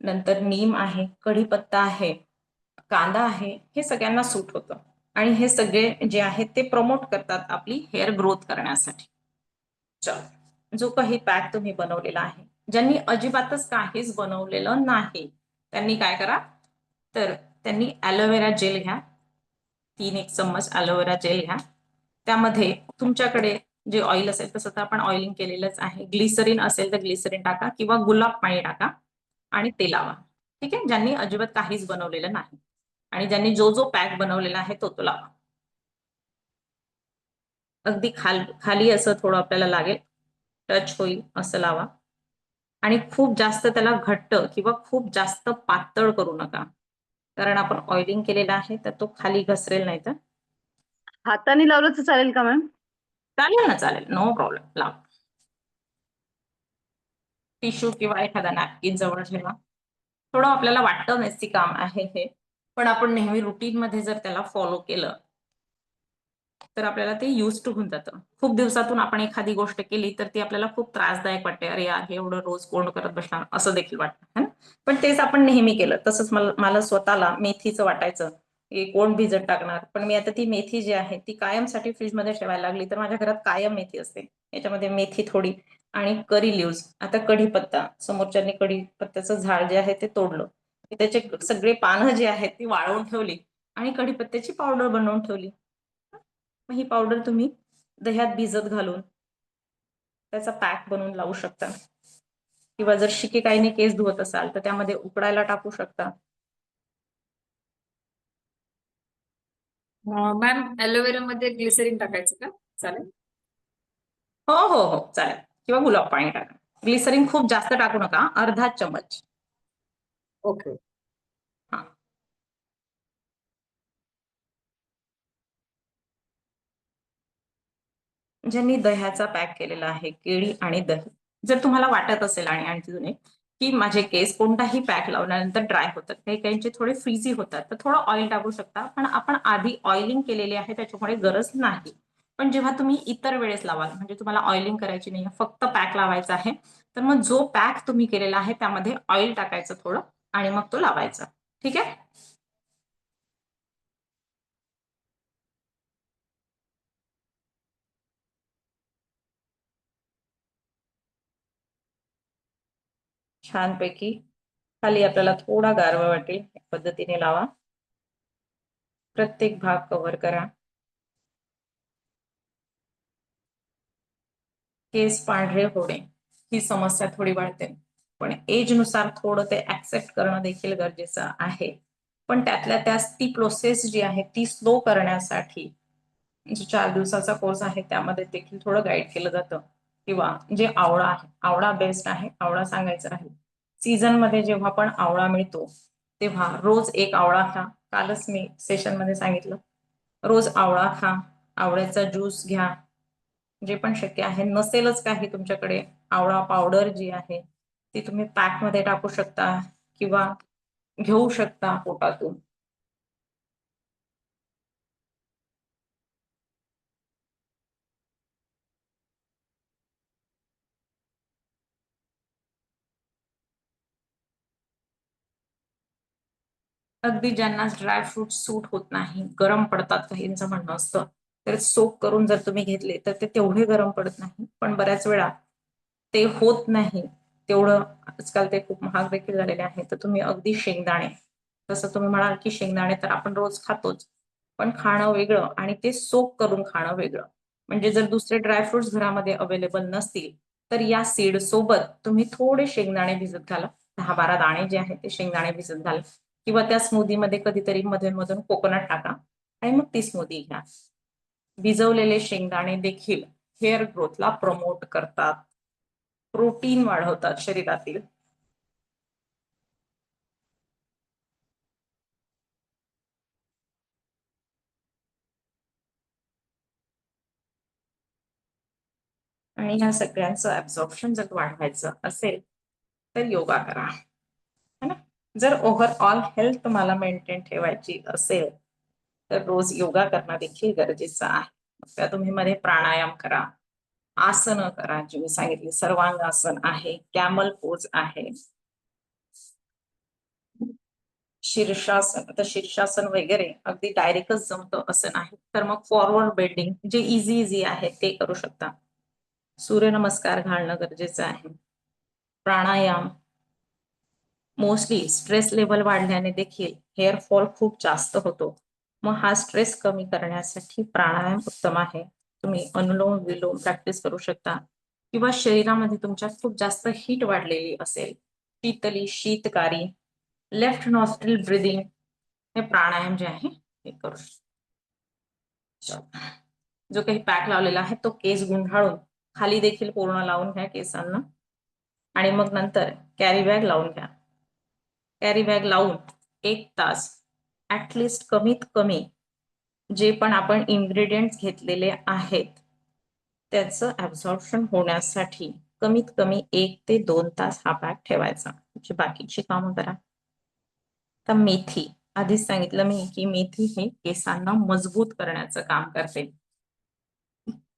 Speaker 2: नंतर नीम आहे, कढीपत्ता आहे, कांदा आहे, हे सगळ्यांना सूट होतं. आणि हे सगळे जे आहेत ते प्रमोट करतात आपली हेअर ग्रोथ करण्यासाठी. जो काही पॅक तुम्ही बनवलेला आहे, ज्यांनी अजिबातच काहीच बनवलेलं नाही त्यांनी काय करा, तर त्यांनी ॲलोवेरा जेल घ्या. 3-1 चम्मच ॲलोवेरा जेल घ्या. त्यामध्ये तुमच्याकडे जे ऑइल असेल तसं तर आपण ऑइलिंग केलेलंच आहे. ग्लिसरीन असेल तर ग्लिसरीन टाका किंवा गुलाब पाणी टाका आणि ते लावा. ठीक आहे. ज्यांनी अजिबात काहीच बनवलेलं नाही आणि ज्यांनी जो पॅक बनवलेला आहे तो लावा. अगदी खाली असं थोडं आपल्याला लागेल, टच होईल असं लावा. आणि खूप जास्त त्याला घट्ट किंवा खूप जास्त पातळ करू नका, कारण आपण ऑइलिंग केलेला आहे तर तो खाली घसरेल. नाही तर
Speaker 6: हाताने लावलं तर चालेल का मॅम?
Speaker 2: चालेल ना, चालेल, नो प्रॉब्लेम. लाव. टिश्यू किंवा एखादा नॅपकिन जवळ ठेवा. थोडं आपल्याला वाटतं मेसी काम आहे हे, पण आपण नेहमी रुटीन मध्ये जर त्याला फॉलो केलं तर आपल्याला ते युज टू होऊन जातं. खूप दिवसातून आपण एखादी गोष्ट केली तर ती आपल्याला खूप त्रासदायक वाटते. अरे यार, हे एवढं रोज कोण करत बसणार असं देखील वाटतं, है ना? पण तेच आपण नेहमी केलं. तसंच मला स्वतःला मेथीचं वाटायचं की कोण भिजत टाकणार, पण मी आता ती मेथी जी आहे ती कायमसाठी फ्रीजमध्ये ठेवायला लागली, तर माझ्या घरात कायम मेथी असते. याच्यामध्ये मेथी थोडी आणि करी लिव्हज, आता कढीपत्ता, समोरच्यांनी कढीपत्त्याचं झाड जे आहे ते तोडलं, त्याचे सगळे पानं जी आहेत ती वाळवून ठेवली आणि कढीपत्त्याची पावडर बनवून ठेवली. मग ही पावडर तुम्ही दह्यात भिजत घालून त्याचा पॅक बनवून लावू शकता, किंवा जर शिकेकाईने केस धुवत असाल तर त्यामध्ये उकडायला टाकू शकता.
Speaker 8: मॅम ॲलोवेरा मध्ये ग्लिसरीन टाकायचं का? चालेल.
Speaker 2: हो हो हो, चालेल. किंवा गुलाब पाणी टाका. ग्लिसरीन खूप जास्त टाकू नका, अर्धा चमच.
Speaker 8: ओके.
Speaker 2: हा. ज्यांनी दह्याचा पॅक केलेला आहे, केळी आणि दही, जर तुम्हाला वाटत असेल आणि आणखी एक की माझे केस कोणताही पॅक लावल्यानंतर ड्राय होतात, काही काहींचे थोडे फ्रीझी होतात, तर थोडं ऑइल टाकू शकता. पण आपण आधी ऑइलिंग केलेली आहे त्याच्यामुळे गरज नाही. पण जेव्हा तुम्ही इतर वेळेस लावाल, म्हणजे तुम्हाला ऑइलिंग करायची नाही, फक्त पॅक लावायचा आहे, तर मग जो पॅक तुम्ही केलेला आहे त्यामध्ये ऑइल टाकायचं थोडं आणि मग तो लावायचा. ठीक आहे? छानपैकी खाली आपल्याला थोडा गारवा वाटेल या पद्धतीने लावा. प्रत्येक भाग कव्हर करा. केस पांढरे होणे ही समस्या थोडी वाढते, पण एज नुसार थोडं ते ऍक्सेप्ट करणं देखील गरजेचं आहे. पण त्यातल्या त्यात ती प्रोसेस जी आहे ती स्लो करण्यासाठी जो 4 दिवसाचा कोर्स आहे त्यामध्ये देखील थोडं गाईड केलं जातं. किंवा जे आवळा आहे, आवळा बेस्ट आहे, आवळा सांगायचं राहील. सीझन मध्ये जेव्हा पण आवळा मिळतो तेव्हा रोज एक आवळा खा. कालच मी सेशन मध्ये सांगितलं, रोज आवळा खा, आवळ्याचा ज्यूस घ्या. जे पण शक्य आहे, नसेलच काही तुमच्याकडे आवळा पावडर जी आहे ती तुम्ही पॅक मध्ये टाकू शकता किंवा घेऊ शकता पोटातून. अगदी ज्यांना ड्रायफ्रूट सूट होत नाही, गरम पडतात काहींचं म्हणणं असतं, तर सोक करून जर तुम्ही घेतले तर ते तेवढे गरम पडत नाही. पण बऱ्याच वेळा ते होत नाही तेवढं, आजकाल ते खूप महाग देखील झालेले आहे, तर तुम्ही अगदी शेंगदाणे, जसं तुम्ही म्हणाल की शेंगदाणे तर आपण रोज खातोच, पण खाणं वेगळं आणि ते सोक करून खाणं वेगळं. म्हणजे जर दुसरे ड्रायफ्रुट्स घरामध्ये अवेलेबल नसतील तर या सीड सोबत तुम्ही थोडे शेंगदाणे भिजत घाला. 10-12 दाणे जे आहेत ते शेंगदाणे भिजत घाला, किंवा त्या स्मूदी मध्ये कधीतरी मधून मधून कोकोनट टाका आणि मग ती स्मूदी घ्या. भिजवलेले शेंगदाणे देखील हेअर ग्रोथला प्रमोट करतात, प्रोटीन वाढवतात शरीरातील. आणि ह्या सगळ्यांचं ऍब्झॉर्प्शन जर वाढवायचं असेल तर योगा करा, है ना? जर ओव्हरऑल हेल्थ तुम्हाला मेंटेन ठेवायची असेल तर रोज योगा करणं देखील गरजेचं आहे. त्या तुम्ही मध्ये प्राणायाम करा, आसनं करा, जी मी सांगितली, सर्वांगासन आहे, कॅमल पोज आहे, शीर्षासन. आता शीर्षासन वगैरे अगदी डायरेक्टच जमतं असं नाही, तर मग फॉरवर्ड बेंडिंग जे इझी आहे ते करू शकता. सूर्यनमस्कार घालणं गरजेचं आहे. प्राणायाम. मोस्टली स्ट्रेस लेवल वाढल्याने देखील हेअर फॉल खूप जास्त होतो. मग हा स्ट्रेस कमी करण्यासाठी प्राणायाम उत्तम आहे. तुम्ही अनुलोम विलोम प्रॅक्टिस करू शकता, किंवा शरीरामध्ये तुमच्या खूप जास्त हीट वाढलेली असेल, शीतली, शीतकारी, लेफ्ट नॉस्ट्रिल ब्रिदिंग, हे प्राणायाम जे आहे हे करू शकता. जो काही पॅक लावलेला आहे तो केस गुंढाळून खाली देखील पूर्ण लावून घ्या केसांना, आणि मग नंतर कॅरी बॅग लावून घ्या. कॅरी बॅग लावून 1 तास ऍटलिस्ट कमीत कमी जे पण आपण इन्ग्रेडियंट्स घेतलेले आहेत त्याचं ऍब्झॉर्प्शन होण्यासाठी कमीत कमी 1 ते 2 तास हा पॅक ठेवायचा. बाकीची कामं करा. तर मेथी आधीच सांगितलं मी की मेथी हे केसांना मजबूत करण्याचं काम करते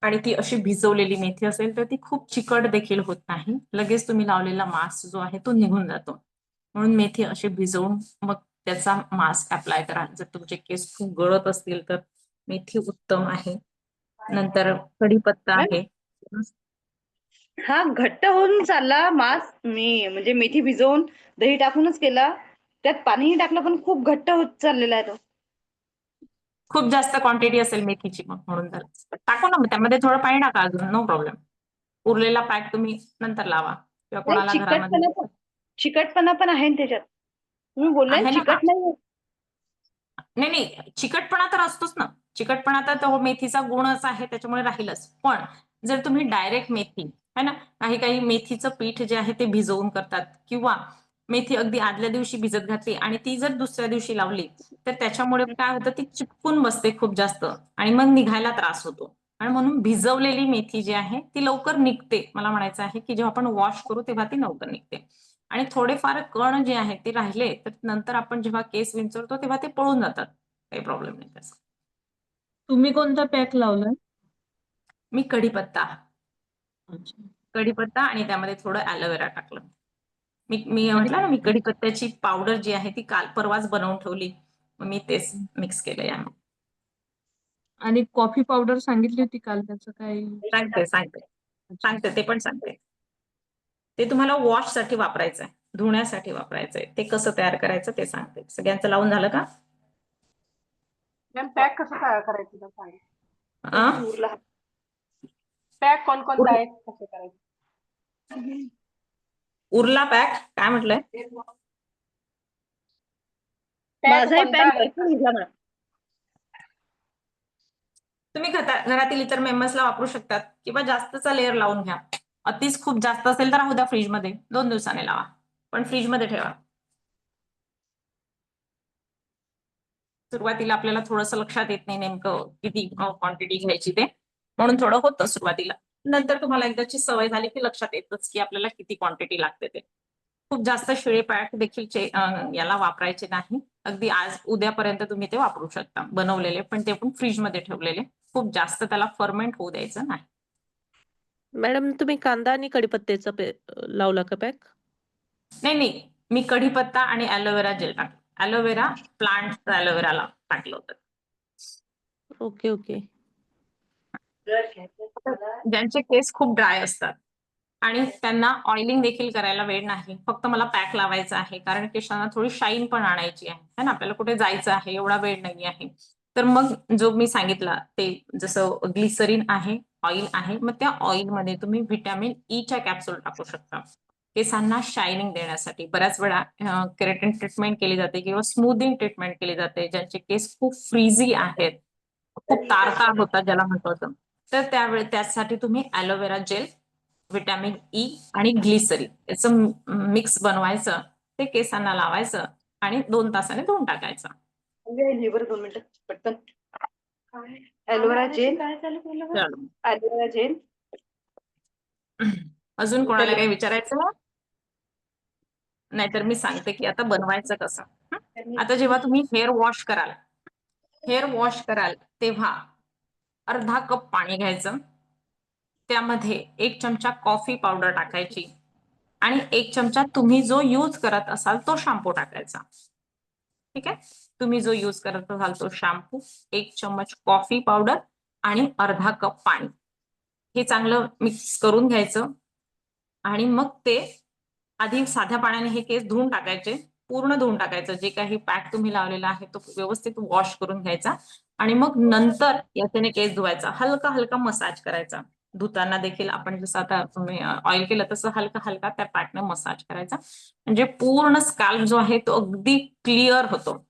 Speaker 2: आणि ती अशी भिजवलेली मेथी असेल तर ती खूप चिकट देखील होत नाही. लगेच तुम्ही लावलेला मास्क जो आहे तो निघून जातो. म्हणून मेथी अशी भिजवून मग त्याचा मास्क अप्लाय करा. जर तुमचे केस खूप गळत असतील तर मेथी उत्तम आहे. नंतर कढीपत्ता
Speaker 6: मॅम
Speaker 2: आहे.
Speaker 6: हा घट्ट होऊन चालला मास मी म्हणजे मेथी भिजवून दही टाकूनच केला. त्यात पाणीही टाकलं पण खूप घट्ट होत चाललेला आहे तो.
Speaker 2: खूप जास्त क्वांटिटी असेल मेथीची मग म्हणून तर टाकू ना मग त्यामध्ये थोडं पाणी टाका अजून नो प्रॉब्लेम. उरलेला पॅक तुम्ही नंतर लावा किंवा
Speaker 6: नाही
Speaker 2: कोणाला घरामध्ये
Speaker 6: चिकटपणा पण आहे ना त्याच्यात. तुम्ही बोलले
Speaker 2: आहे ना.
Speaker 6: चिकट नाही.
Speaker 2: नाही नाही चिकटपणा तर असतोच ना. चिकटपणा तर तो मेथीचा गुणच आहे त्याच्यामुळे राहीलच. पण जर तुम्ही डायरेक्ट मेथी है ना काही मेथीचं पीठ जे आहे ते भिजवून करतात किंवा मेथी अगदी आदल्या दिवशी भिजत घातली आणि ती जर दुसऱ्या दिवशी लावली तर त्याच्यामुळे काय होतं ती चिपकून बसते खूप जास्त आणि मग निघायला त्रास होतो. आणि म्हणून भिजवलेली मेथी जी आहे ती लवकर निघते. मला म्हणायचं आहे की जेव्हा आपण वॉश करू तेव्हा ती लवकर निघते. आणि थोडेफार कण जे आहेत ते राहिले तर नंतर आपण जेव्हा केस विंचरतो तेव्हा ते पळून जातात. काही प्रॉब्लेम नाही त्याचा.
Speaker 7: तुम्ही कोणता पॅक लावलाय?
Speaker 2: मी कढीपत्ता
Speaker 7: अच्छा.
Speaker 2: कढीपत्ता आणि त्यामध्ये थोडं ॲलोवेरा टाकलं. मी म्हटलं ना मी कढीपत्त्याची पावडर जी आहे ती काल परवाच बनवून ठेवली. मग मी तेच मिक्स केलं यामध्ये.
Speaker 7: आणि कॉफी पावडर सांगितली होती काल त्याचं काय?
Speaker 2: सांगते ते पण सांगते. ते तुम्हाला वॉश साठी वापरायचं आहे. धुण्यासाठी वापरायचंय. ते कसं तयार करायचं ते सांगते. सगळ्यांचं लावून झालं का?
Speaker 9: मॅम पॅक कसं तयार करायचं ते सांगा.
Speaker 2: अं?
Speaker 9: पॅक कोणकोणता आहे कसं करायचं?
Speaker 2: उरला पॅक काय म्हटलंय?
Speaker 9: पॅक
Speaker 6: माझाही
Speaker 9: कोणता
Speaker 6: पॅक
Speaker 9: आहे?
Speaker 6: भरपूर निघाला मॅम.
Speaker 2: तुम्ही घरातील इतर मेंबर्सला वापरू शकतात किंवा जास्तचा लेअर लावून घ्या. अतिच खूप जास्त असेल तर राहू द्या फ्रीजमध्ये 2 दिवसाने लावा. पण फ्रीजमध्ये ठेवा. सुरुवातीला आपल्याला थोडंसं लक्षात येत नाही नेमकं किती क्वांटिटी घ्यायची ते. म्हणून थोडं होतं सुरुवातीला. नंतर तुम्हाला एकदाची सवय झाली की लक्षात येतच की आपल्याला किती क्वांटिटी लागते ते. खूप जास्त शिळे पॅक देखील याला वापरायचे नाही. अगदी आज उद्यापर्यंत तुम्ही ते वापरू शकता. बनवलेले पण ते पण फ्रीजमध्ये ठेवलेले. खूप जास्त त्याला फर्मेंट होऊ द्यायचं नाही.
Speaker 7: मॅडम तुम्ही कांदा आणि कढीपत्त्याचा लावला का पॅक?
Speaker 2: नाही मी कढीपत्ता आणि ॲलोवेरा जेल टाकलं. ॲलोवेरा प्लांट ॲलोवेराला टाकलं होतं.
Speaker 7: ओके.
Speaker 2: ज्यांचे केस खूप ड्राय असतात आणि त्यांना ऑइलिंग देखील करायला वेळ नाही. फक्त मला पॅक लावायचा आहे कारण केसांना थोडी शाईन पण आणायची आहे ना आपल्याला कुठे जायचं आहे एवढा वेळ नाही आहे. तर मग जो मी सांगितला ते जसं ग्लिसरीन आहे ऑइल आहे मग त्या ऑइलमध्ये तुम्ही व्हिटॅमिन ईच्या कॅप्सूल टाकू शकता. केसांना शायनिंग देण्यासाठी बऱ्याच वेळा केराटिन ट्रीटमेंट केली जाते किंवा स्मूथिंग ट्रीटमेंट केली जाते. ज्यांचे केस खूप फ्रीझी आहेत खूप तारकार होतात ज्याला म्हणतो आपण तर त्यासाठी तुम्ही ॲलोवेरा जेल व्हिटॅमिन ई आणि ग्लिसरीन याचं मिक्स बनवायचं ते केसांना लावायचं आणि 2 तासाने धुवून टाकायचं.
Speaker 6: लिव्हर 2 मिनिटं पटकन. ॲलोवेरा जेल ॲलोवेरा जेल
Speaker 2: अजून कोणाला काही विचारायचं? नाहीतर मी सांगते की आता बनवायचं कसं. आता जेव्हा तुम्ही हेअर वॉश कराल तेव्हा अर्धा कप पाणी घ्यायचं. त्यामध्ये 1 चमचा कॉफी पावडर टाकायची आणि 1 चमचा तुम्ही जो यूज करत असाल तो शॅम्पू टाकायचा. ठीक आहे. तुम्ही जो यूज करत असाल तो शॅम्पू 1 चम्मच कॉफी पावडर आणि अर्धा कप पाणी हे चांगलं मिक्स करून घ्यायचं आणि मग ते आधी साध्या पाण्याने हे केस धुवून टाकायचे. पूर्ण धुवून टाकायचं. जे काही पॅक तुम्ही लावलेला आहे तो व्यवस्थित वॉश करून घ्यायचा आणि मग नंतर याच्याने केस धुवायचा. हलका मसाज करायचा. धुताना देखील आपण जसं आता तुम्ही ऑइल केलं तसं हलका त्या पॅकने मसाज करायचा. म्हणजे पूर्ण स्कॅल्प जो आहे तो अगदी क्लिअर होतो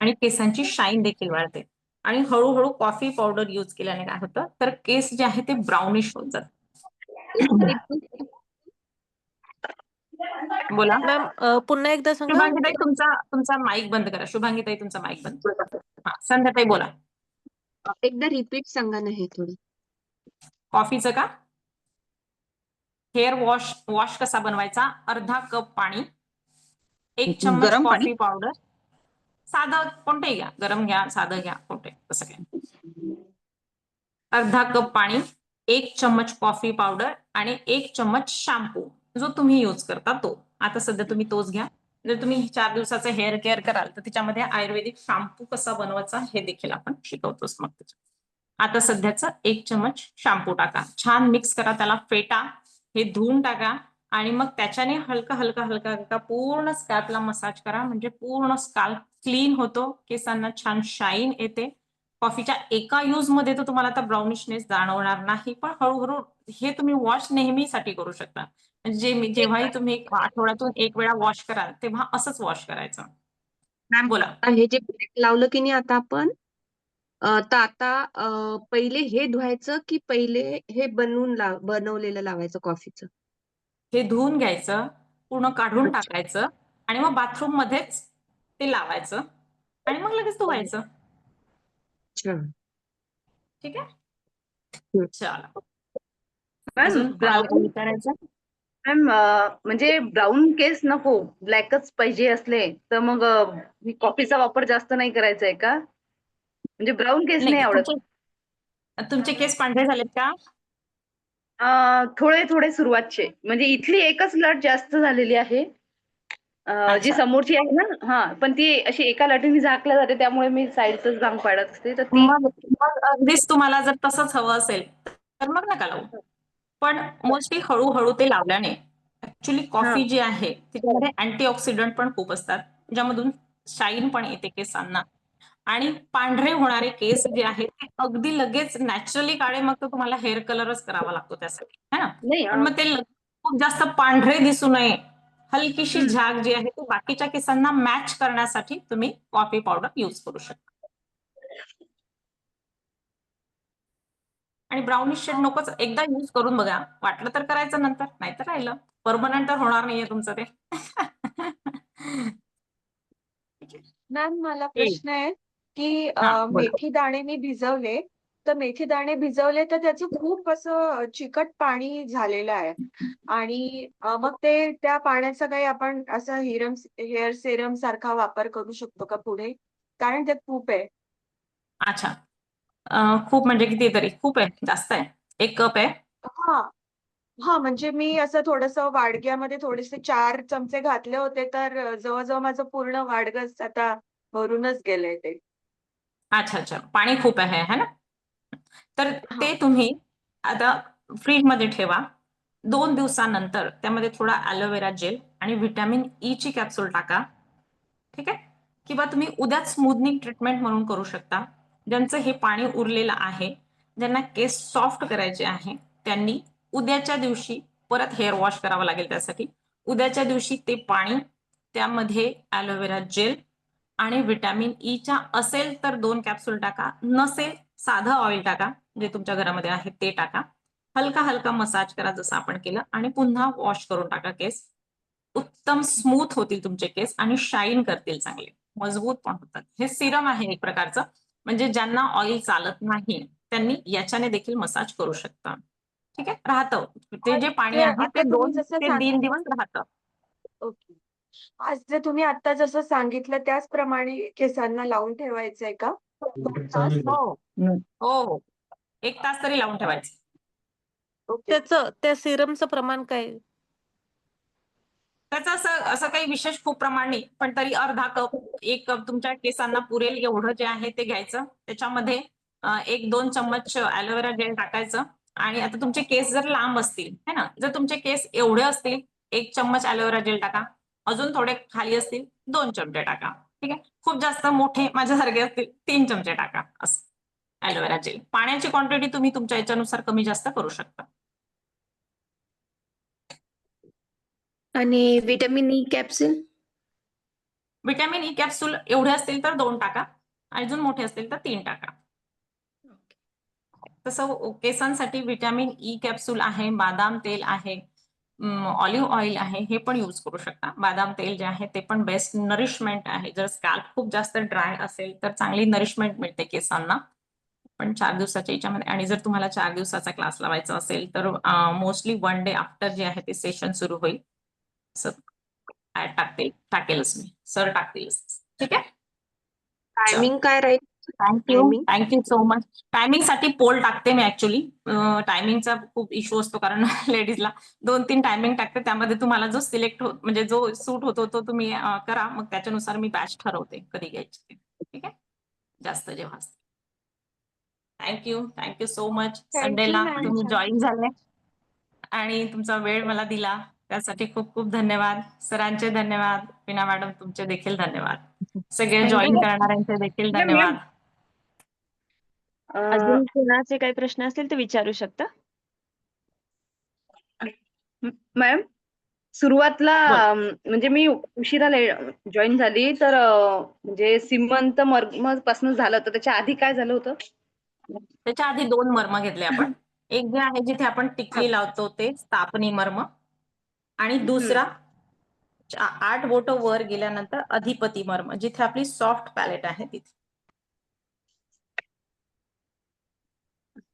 Speaker 2: आणि केसांची शाईन देखील वाढते. आणि हळूहळू कॉफी पावडर यूज केल्याने काय होतं तर केस जे आहे ते ब्राउनिश होत जातात. बोला.
Speaker 7: मॅम पुन्हा एकदा सांगा.
Speaker 2: शुभांगीताई तुमचा माईक बंद करा. शुभांगीताई तुमचा माईक बंद करा. संध्याताई बोला.
Speaker 4: एकदा रिपीट सांगा ना हे थोडं.
Speaker 2: कॉफीचं का? हेअर वॉश कसा बनवायचा? अर्धा कप पाणी 1 चम्मच
Speaker 4: गरम पाणी?
Speaker 2: कॉफी पावडर साधं कोणतेही घ्या, गरम घ्या, साधं घ्या, कोणते तसं काय. अर्धा कप पाणी, 1 चम्मच कॉफी पावडर आणि 1 चम्मच शॅम्पू जो तुम्ही यूज करता तो. आता सध्या तुम्ही तोच घ्या. जर तुम्ही 4 दिवसाचं हेअर केअर कराल तर त्याच्यामध्ये आयुर्वेदिक शॅम्पू कसा बनवायचा हे देखील आपण शिकवतोच मग त्याच्यात. आता सध्याचं 1 चम्मच शॅम्पू टाका, छान मिक्स करा, त्याला फेटा, हे धुवून टाका आणि मग त्याच्याने हलका हलका हलका हलका पूर्ण स्कॅल्पला मसाज करा, म्हणजे पूर्ण स्कॅल्प क्लीन होतो, केसांना छान शाईन येते. कॉफीच्या एका यूज मध्ये तर तुम्हाला आता ब्राउनिशनेस जाणवणार नाही, पण हळूहळू हे तुम्ही वॉश नेहमीसाठी करू शकता. म्हणजे जेव्हाही तुम्ही आठवड्यातून 1 वेळा वॉश कराल तेव्हा असंच वॉश करायचं.
Speaker 10: मॅम
Speaker 2: बोला.
Speaker 10: हे जे product लावलं की नाही आता आपण तर आता पहिले हे धुवायचं की पहिले हे बनवलेलं लावायचं कॉफीचं?
Speaker 2: हे धुवून घ्यायचं, पूर्ण काढून टाकायचं आणि मग बाथरूम मध्येच ते लावायचं आणि मग लगेच धुवायचं.
Speaker 10: अच्छा.
Speaker 2: ठीक आहे.
Speaker 10: हम्म.
Speaker 2: चला,
Speaker 6: मॅम
Speaker 2: अजून कोणाला काही विचारायचं?
Speaker 6: मॅम म्हणजे ब्राऊन केस नको, ब्लॅकच पाहिजे असले तर मग कॉफीचा वापर जास्त नाही करायचा आहे का? म्हणजे ब्राऊन केस नाही
Speaker 2: नाही,
Speaker 6: आवडत.
Speaker 2: तुमचे केस पांढरे झालेत का?
Speaker 6: थोडे थोडे सुरुवातचे, म्हणजे इथली एकच लट जास्त झालेली आहे. जी
Speaker 2: अच्छा.
Speaker 6: समोरची आहे ना, हा, पण ती अशी एका लटीने झाकल्या जाते, त्यामुळे मी साईडच भांग पाडत असते, तर ती
Speaker 2: मग अगदीच तुम्हाला जर तसंच हवं असेल तर मग नका लावू. पण मोस्टली हळूहळू ते लावल्याने ऍक्च्युली
Speaker 6: हा.
Speaker 2: कॉफी जी आहे त्याच्यामध्ये अँटीऑक्सिडंट पण खूप असतात, ज्यामधून शाईन पण येते केसांना आणि पांढरे होणारे केस जे आहेत ते अगदी लगेच नॅचरली काळे, मग तो तुम्हाला हेअर कलरच करावा लागतो त्यासाठी, है ना.
Speaker 6: नाही
Speaker 2: पण मग ते खूप जास्त पांढरे दिसू नये, हलकीशी झाग जी आहे ती बाकीच्या केसांना मॅच करण्यासाठी तुम्ही कॉफी पावडर यूज करू शकता. आणि ब्राउनिश शेड नकोच, एकदा यूज करून बघा, वाटलं तर करायचं, नंतर नाहीतर राहिलं. परमनंट तर होणार नाहीये तुमचं ते.
Speaker 11: मॅम मला प्रश्न आहे की
Speaker 2: हा, बोला.
Speaker 11: मेथी दाणे मी भिजवले, तर मेथी दाणे भिजवले तर त्याचं खूप असं चिकट पाणी झालेलं आहे आणि मग ते त्या पाण्याचा काही आपण असं हेअर सेरम सारखा वापर करू शकतो का पुढे? कारण त्यात खूप आहे.
Speaker 2: अच्छा. खूप म्हणजे किती तरी? खूप आहे, जास्त आहे. 1 कप आहे.
Speaker 11: हा हा, म्हणजे मी असं थोडंसं वाडग्यामध्ये थोडेसे 4 चमचे घातले होते, तर जवळजवळ माझं पूर्ण वाडगंच आता भरूनच गेलंय ते.
Speaker 2: अच्छा, अच्छा. पाणी खूप आहे, है ना? तर
Speaker 11: हा.
Speaker 2: ते तुम्ही आता फ्रीजमध्ये ठेवा. 2 दिवसानंतर त्यामध्ये थोडा ॲलोवेरा जेल आणि व्हिटॅमिन ई ची कॅप्सूल टाका. ठीक आहे? किंवा तुम्ही उद्याच स्मूथनिंग ट्रीटमेंट म्हणून करू शकता. ज्यांचं हे पाणी उरलेलं आहे, ज्यांना केस सॉफ्ट करायचे आहे, त्यांनी उद्याच्या दिवशी परत हेअर वॉश करावं लागेल त्यासाठी. उद्याच्या दिवशी ते पाणी, त्यामध्ये ॲलोवेरा जेल आणि व्हिटॅमिन ई च्या असेल तर 2 कॅप्सूल टाका. नसेल साधं ऑइल टाका, जे तुमच्या घरामध्ये आहे ते टाका. हलका हलका मसाज करा जसं आपण केलं आणि पुन्हा वॉश करून टाका केस. उत्तम स्मूथ होतील तुमचे केस आणि शाईन करतील चांगले, मजबूत पण होतात. हे सिरम आहे एक प्रकारचं, म्हणजे ज्यांना ऑइल चालत नाही त्यांनी याच्याने देखील मसाज करू शकता. ठीक आहे, राहतं ते जे पाणी आहे
Speaker 11: आता
Speaker 2: ते
Speaker 11: तुम्ही
Speaker 2: 2
Speaker 11: जसं
Speaker 2: ते 3 दिवस राहतं.
Speaker 11: ओके. आज जे तुम्ही आता जसं सांगितलं त्याचप्रमाणे केसांना लावून ठेवायचंय का? 2 तास?
Speaker 2: हो हो हो, 1 तास तरी लावून ठेवायचं.
Speaker 11: ओके.
Speaker 7: त्या सिरमचं प्रमाण काय?
Speaker 2: त्याचं असं असं काही विशेष खूप प्रमाण नाही, पण तरी अर्धा कप, 1 कप तुमच्या केसांना पुरेल एवढं जे आहे ते घ्यायचं. त्याच्यामध्ये 1-2 चम्मच ॲलोवेरा जेल टाकायचं आणि आता तुमचे केस जर लांब असतील, है ना, जर तुमचे केस एवढे असतील 1 चम्मच ॲलोवेरा जेल टाका. अजून थोडे खाली असतील 2 चमचे टाका. ठीक आहे. खूप जास्त मोठे माझ्यासारखे असतील 3 चमचे टाका. असं ॲलोवेरा जेल. पाण्याची क्वांटिटी तुम्ही तुमच्या याच्यानुसार कमी जास्त करू शकता.
Speaker 3: आणि vitamin E capsule?
Speaker 2: Vitamin E capsule एवढे असतील तर 2 टाका, अजून मोठे असतील तर 3 टाका. तसं केसांसाठी व्हिटॅमिन ई कॅप्सूल आहे, बदाम तेल आहे, ऑलिव्ह ऑइल आहे, हे पण यूज करू शकता. बदाम तेल जे आहे ते पण बेस्ट नरिशमेंट आहे. जर स्कॅल्प खूप जास्त ड्राय असेल तर चांगली नरिशमेंट मिळते केसांना. पण 4 दिवसाच्या याच्यामध्ये, आणि जर तुम्हाला 4 दिवसाचा क्लास लावायचा असेल तर मोस्टली 1 डे आफ्टर जे आहे ते सेशन सुरू होईल. असं टाकेलच मी, सर टाकतीलच. ठीक आहे.
Speaker 10: टायमिंग काय राहील?
Speaker 2: Thank you
Speaker 10: timing
Speaker 2: thank you so much. Timing साठी पोल टाकते मी ऍक्च्युली. टायमिंगचा खूप इश्यू असतो कारण लेडीजला 2-3 टायमिंग टाकते. त्यामध्ये तुम्हाला जो सिलेक्ट होत म्हणजे जो सूट होतो तो तुम्ही करा. मग त्याच्यानुसार मी बॅच ठरवते कधी घ्यायची ते. ठीक आहे. जास्त जेव्हा असते. Thank you so much.
Speaker 1: थँक्यू
Speaker 2: संडेला
Speaker 1: मॅम.
Speaker 2: तुम्ही जॉईन झाले आणि तुमचा वेळ मला दिला त्यासाठी खूप खूप धन्यवाद. सरांचे धन्यवाद. वीणा मॅडम तुमचे देखील धन्यवाद. सगळे जॉईन करणाऱ्यांचे देखील धन्यवाद.
Speaker 1: अजून कोणाचे काही प्रश्न असतील तर विचारू शकता.
Speaker 6: मॅम सुरुवातला
Speaker 2: बोल.
Speaker 6: म्हणजे मी उशिरा जॉईन झाली तर म्हणजे सीमंत मर्म पासून झालं होतं. त्याच्या आधी काय झालं होतं?
Speaker 2: त्याच्या आधी 2 मर्म घेतले आपण. एक जे आहे जिथे आपण टिकली लावतो ते स्थापनी मर्म आणि दुसरा 8 बोटं वर गेल्यानंतर अधिपती मर्म जिथे आपली सॉफ्ट पॅलेट आहे तिथे.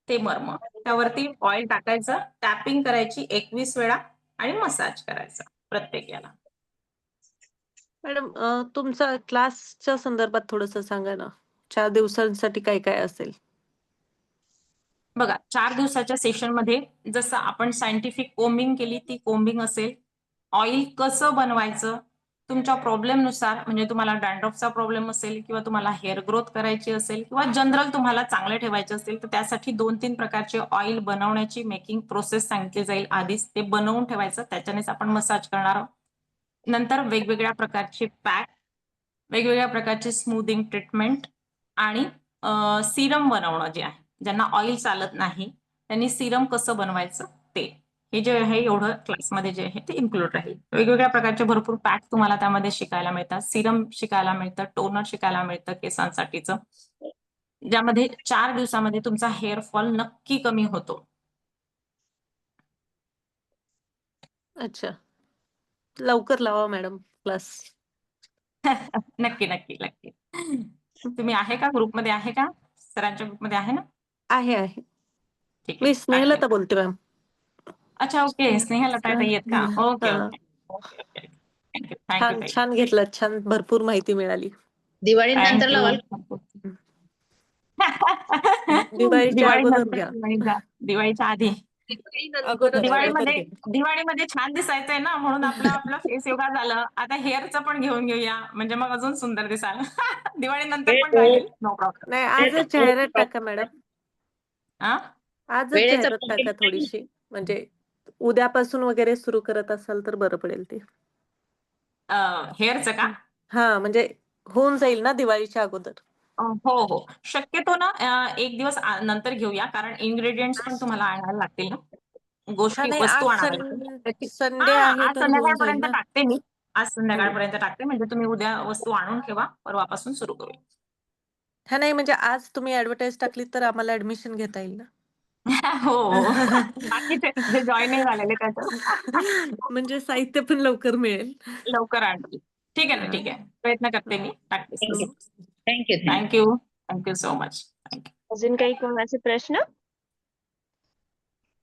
Speaker 2: ते मर्म. त्यावरती ऑइल टाकायचं, टॅपिंग करायची 21 वेळा आणि मसाज करायचा प्रत्येक याला.
Speaker 7: मॅडम तुमचा क्लासच्या संदर्भात थोडंसं सांगा ना. 4 दिवसांसाठी काय काय असेल?
Speaker 2: बघा 4 दिवसाच्या सेशनमध्ये जसं आपण सायंटिफिक कोम्बिंग केली ती कोम्बिंग असेल. ऑइल कसं बनवायचं तुमच्या प्रॉब्लेमनुसार म्हणजे तुम्हाला डॅन्ड्रफचा प्रॉब्लेम असेल किंवा तुम्हाला हेअर ग्रोथ करायची असेल किंवा जनरल तुम्हाला चांगले ठेवायचे असेल तर त्यासाठी 2-3 प्रकारचे ऑइल बनवण्याची मेकिंग प्रोसेस सांगितली जाईल. आधीच ते बनवून ठेवायचं त्याच्यानेच आपण मसाज करणार आहोत. नंतर वेगवेगळ्या प्रकारचे पॅक, वेगवेगळ्या प्रकारचे स्मूथिंग ट्रीटमेंट आणि सिरम बनवणं जे आहे. ज्यांना ऑइल चालत नाही त्यांनी सिरम कसं बनवायचं ते. हे जे आहे एवढं क्लासमध्ये जे आहे ते इन्क्लूड राहील. वेगवेगळ्या प्रकारचे भरपूर पॅक तुम्हाला त्यामध्ये शिकायला मिळतात. सिरम शिकायला मिळतं, टोनर शिकायला मिळतं केसांसाठीचं. ज्यामध्ये 4 दिवसामध्ये तुमचा हेअर फॉल नक्की कमी होतो.
Speaker 7: अच्छा. लवकर लावा मॅडम क्लास.
Speaker 2: नक्की. तुम्ही आहे का ग्रुपमध्ये आहे का? सरांच्या ग्रुपमध्ये आहे ना?
Speaker 7: आहे.
Speaker 2: ठीक आहे.
Speaker 7: मी स्नेहलता बोलते मॅम.
Speaker 2: अच्छा ओके. स्नेहलता ताई आहेत का? ओके. थँक्यू ताई.
Speaker 7: छान घेतलं. छान भरपूर माहिती मिळाली.
Speaker 6: दिवाळीनंतर लावाल?
Speaker 7: दिवाळीच्या अगोदर घ्या.
Speaker 2: दिवाळीच्या आधी.
Speaker 7: अगोदर
Speaker 2: दिवाळीमध्ये
Speaker 7: घ्या.
Speaker 2: छान दिसायचंय ना म्हणून आपला फेस योगा झालं. आता हेअरचं पण घेऊन घेऊया म्हणजे मग अजून सुंदर दिसाल. दिवाळीनंतर पण चालेल. No problem.
Speaker 7: नाही आजच जाहिरात टाका मॅडम. आजच
Speaker 6: वेळेचं
Speaker 7: जाहिरात टाका थोडीशी. म्हणजे उद्यापासून वगैरे सुरू करत असाल तर बरं पडेल ते.
Speaker 2: हेअरचं का?
Speaker 7: हा म्हणजे होऊन जाईल ना दिवाळीच्या अगोदर.
Speaker 2: हो. शक्यतो ना 1 दिवस नंतर घेऊया कारण इन्ग्रेडियंट्स पण तुम्हाला आणायला लागतील ना. वस्तू आणाव्या लागतील.
Speaker 7: संडे आहे
Speaker 2: आज
Speaker 7: तर होऊन जाईल
Speaker 2: संध्याकाळपर्यंत
Speaker 7: ना.
Speaker 2: टाकते मी. आज संध्याकाळपर्यंत टाकते म्हणजे तुम्ही उद्या वस्तू आणून ठेवा. परवापासून सुरू करूया.
Speaker 7: हा नाही म्हणजे आज तुम्ही ऍडव्हर्टाईज टाकली तर आम्हाला ऍडमिशन घेता येईल ना.
Speaker 2: हो. बाकीचे जे जॉईन नाही झालेले त्याच्यात.
Speaker 7: म्हणजे साहित्य पण लवकर मिळेल.
Speaker 2: लवकर आणतील. ठीक आहे ना, ठीक आहे. प्रयत्न करते मी. टाकते.
Speaker 6: थँक्यू.
Speaker 2: Thank you so much.
Speaker 1: अजून काही कोणाचे प्रश्न?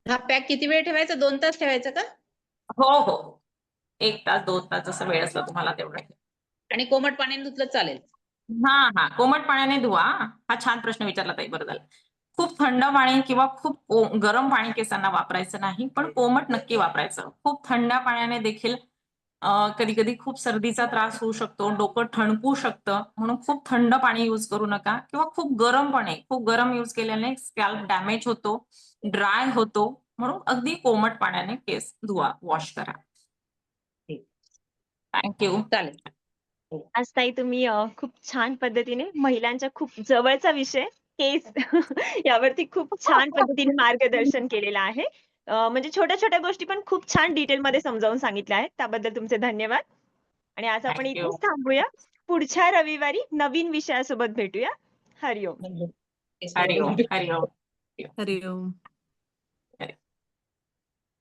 Speaker 6: हा पॅक किती वेळ ठेवायचा? 2 तास ठेवायचा का?
Speaker 2: हो. 1 तास 2 तास जसं वेळ असला तुम्हाला तेवढं.
Speaker 6: आणि कोमट पाण्याने धुतलं चालेल?
Speaker 2: कोमट पाण्याने धुवा. हा छान प्रश्न विचारला ताई. बरं झालं. खूप थंड पाणी किंवा खूप गरम पाणी केसांना वापरायचं नाही पण कोमट नक्की वापरायचं. खूप थंड पाण्याने देखील कधी खूप सर्दीचा त्रास होऊ शकतो. डोकं ठणकू शकतं म्हणून खूप थंड पाणी यूज करू नका किंवा खूप गरम यूज केल्याने स्कॅल्प डॅमेज होतो, ड्राय होतो म्हणून अगदी कोमट पाण्याने केस धुवा, वॉश करा. थँक्यू.
Speaker 6: चालेल.
Speaker 1: आज ताई तुम्ही खूप छान पद्धतीने महिलांच्या खूप जवळचा विषय केस यावरती खूप छान पद्धतीने मार्गदर्शन केलेलं आहे. म्हणजे छोट्या गोष्टी पण खूप छान डिटेलमध्ये समजावून सांगितल्या आहेत. त्याबद्दल तुमचे धन्यवाद. आणि आज आपण
Speaker 2: थँक्यू.
Speaker 1: इथेच थांबूया. पुढच्या रविवारी नवीन विषयासोबत भेटूया. हरिओम.
Speaker 2: हरिओम.
Speaker 7: हरिओम.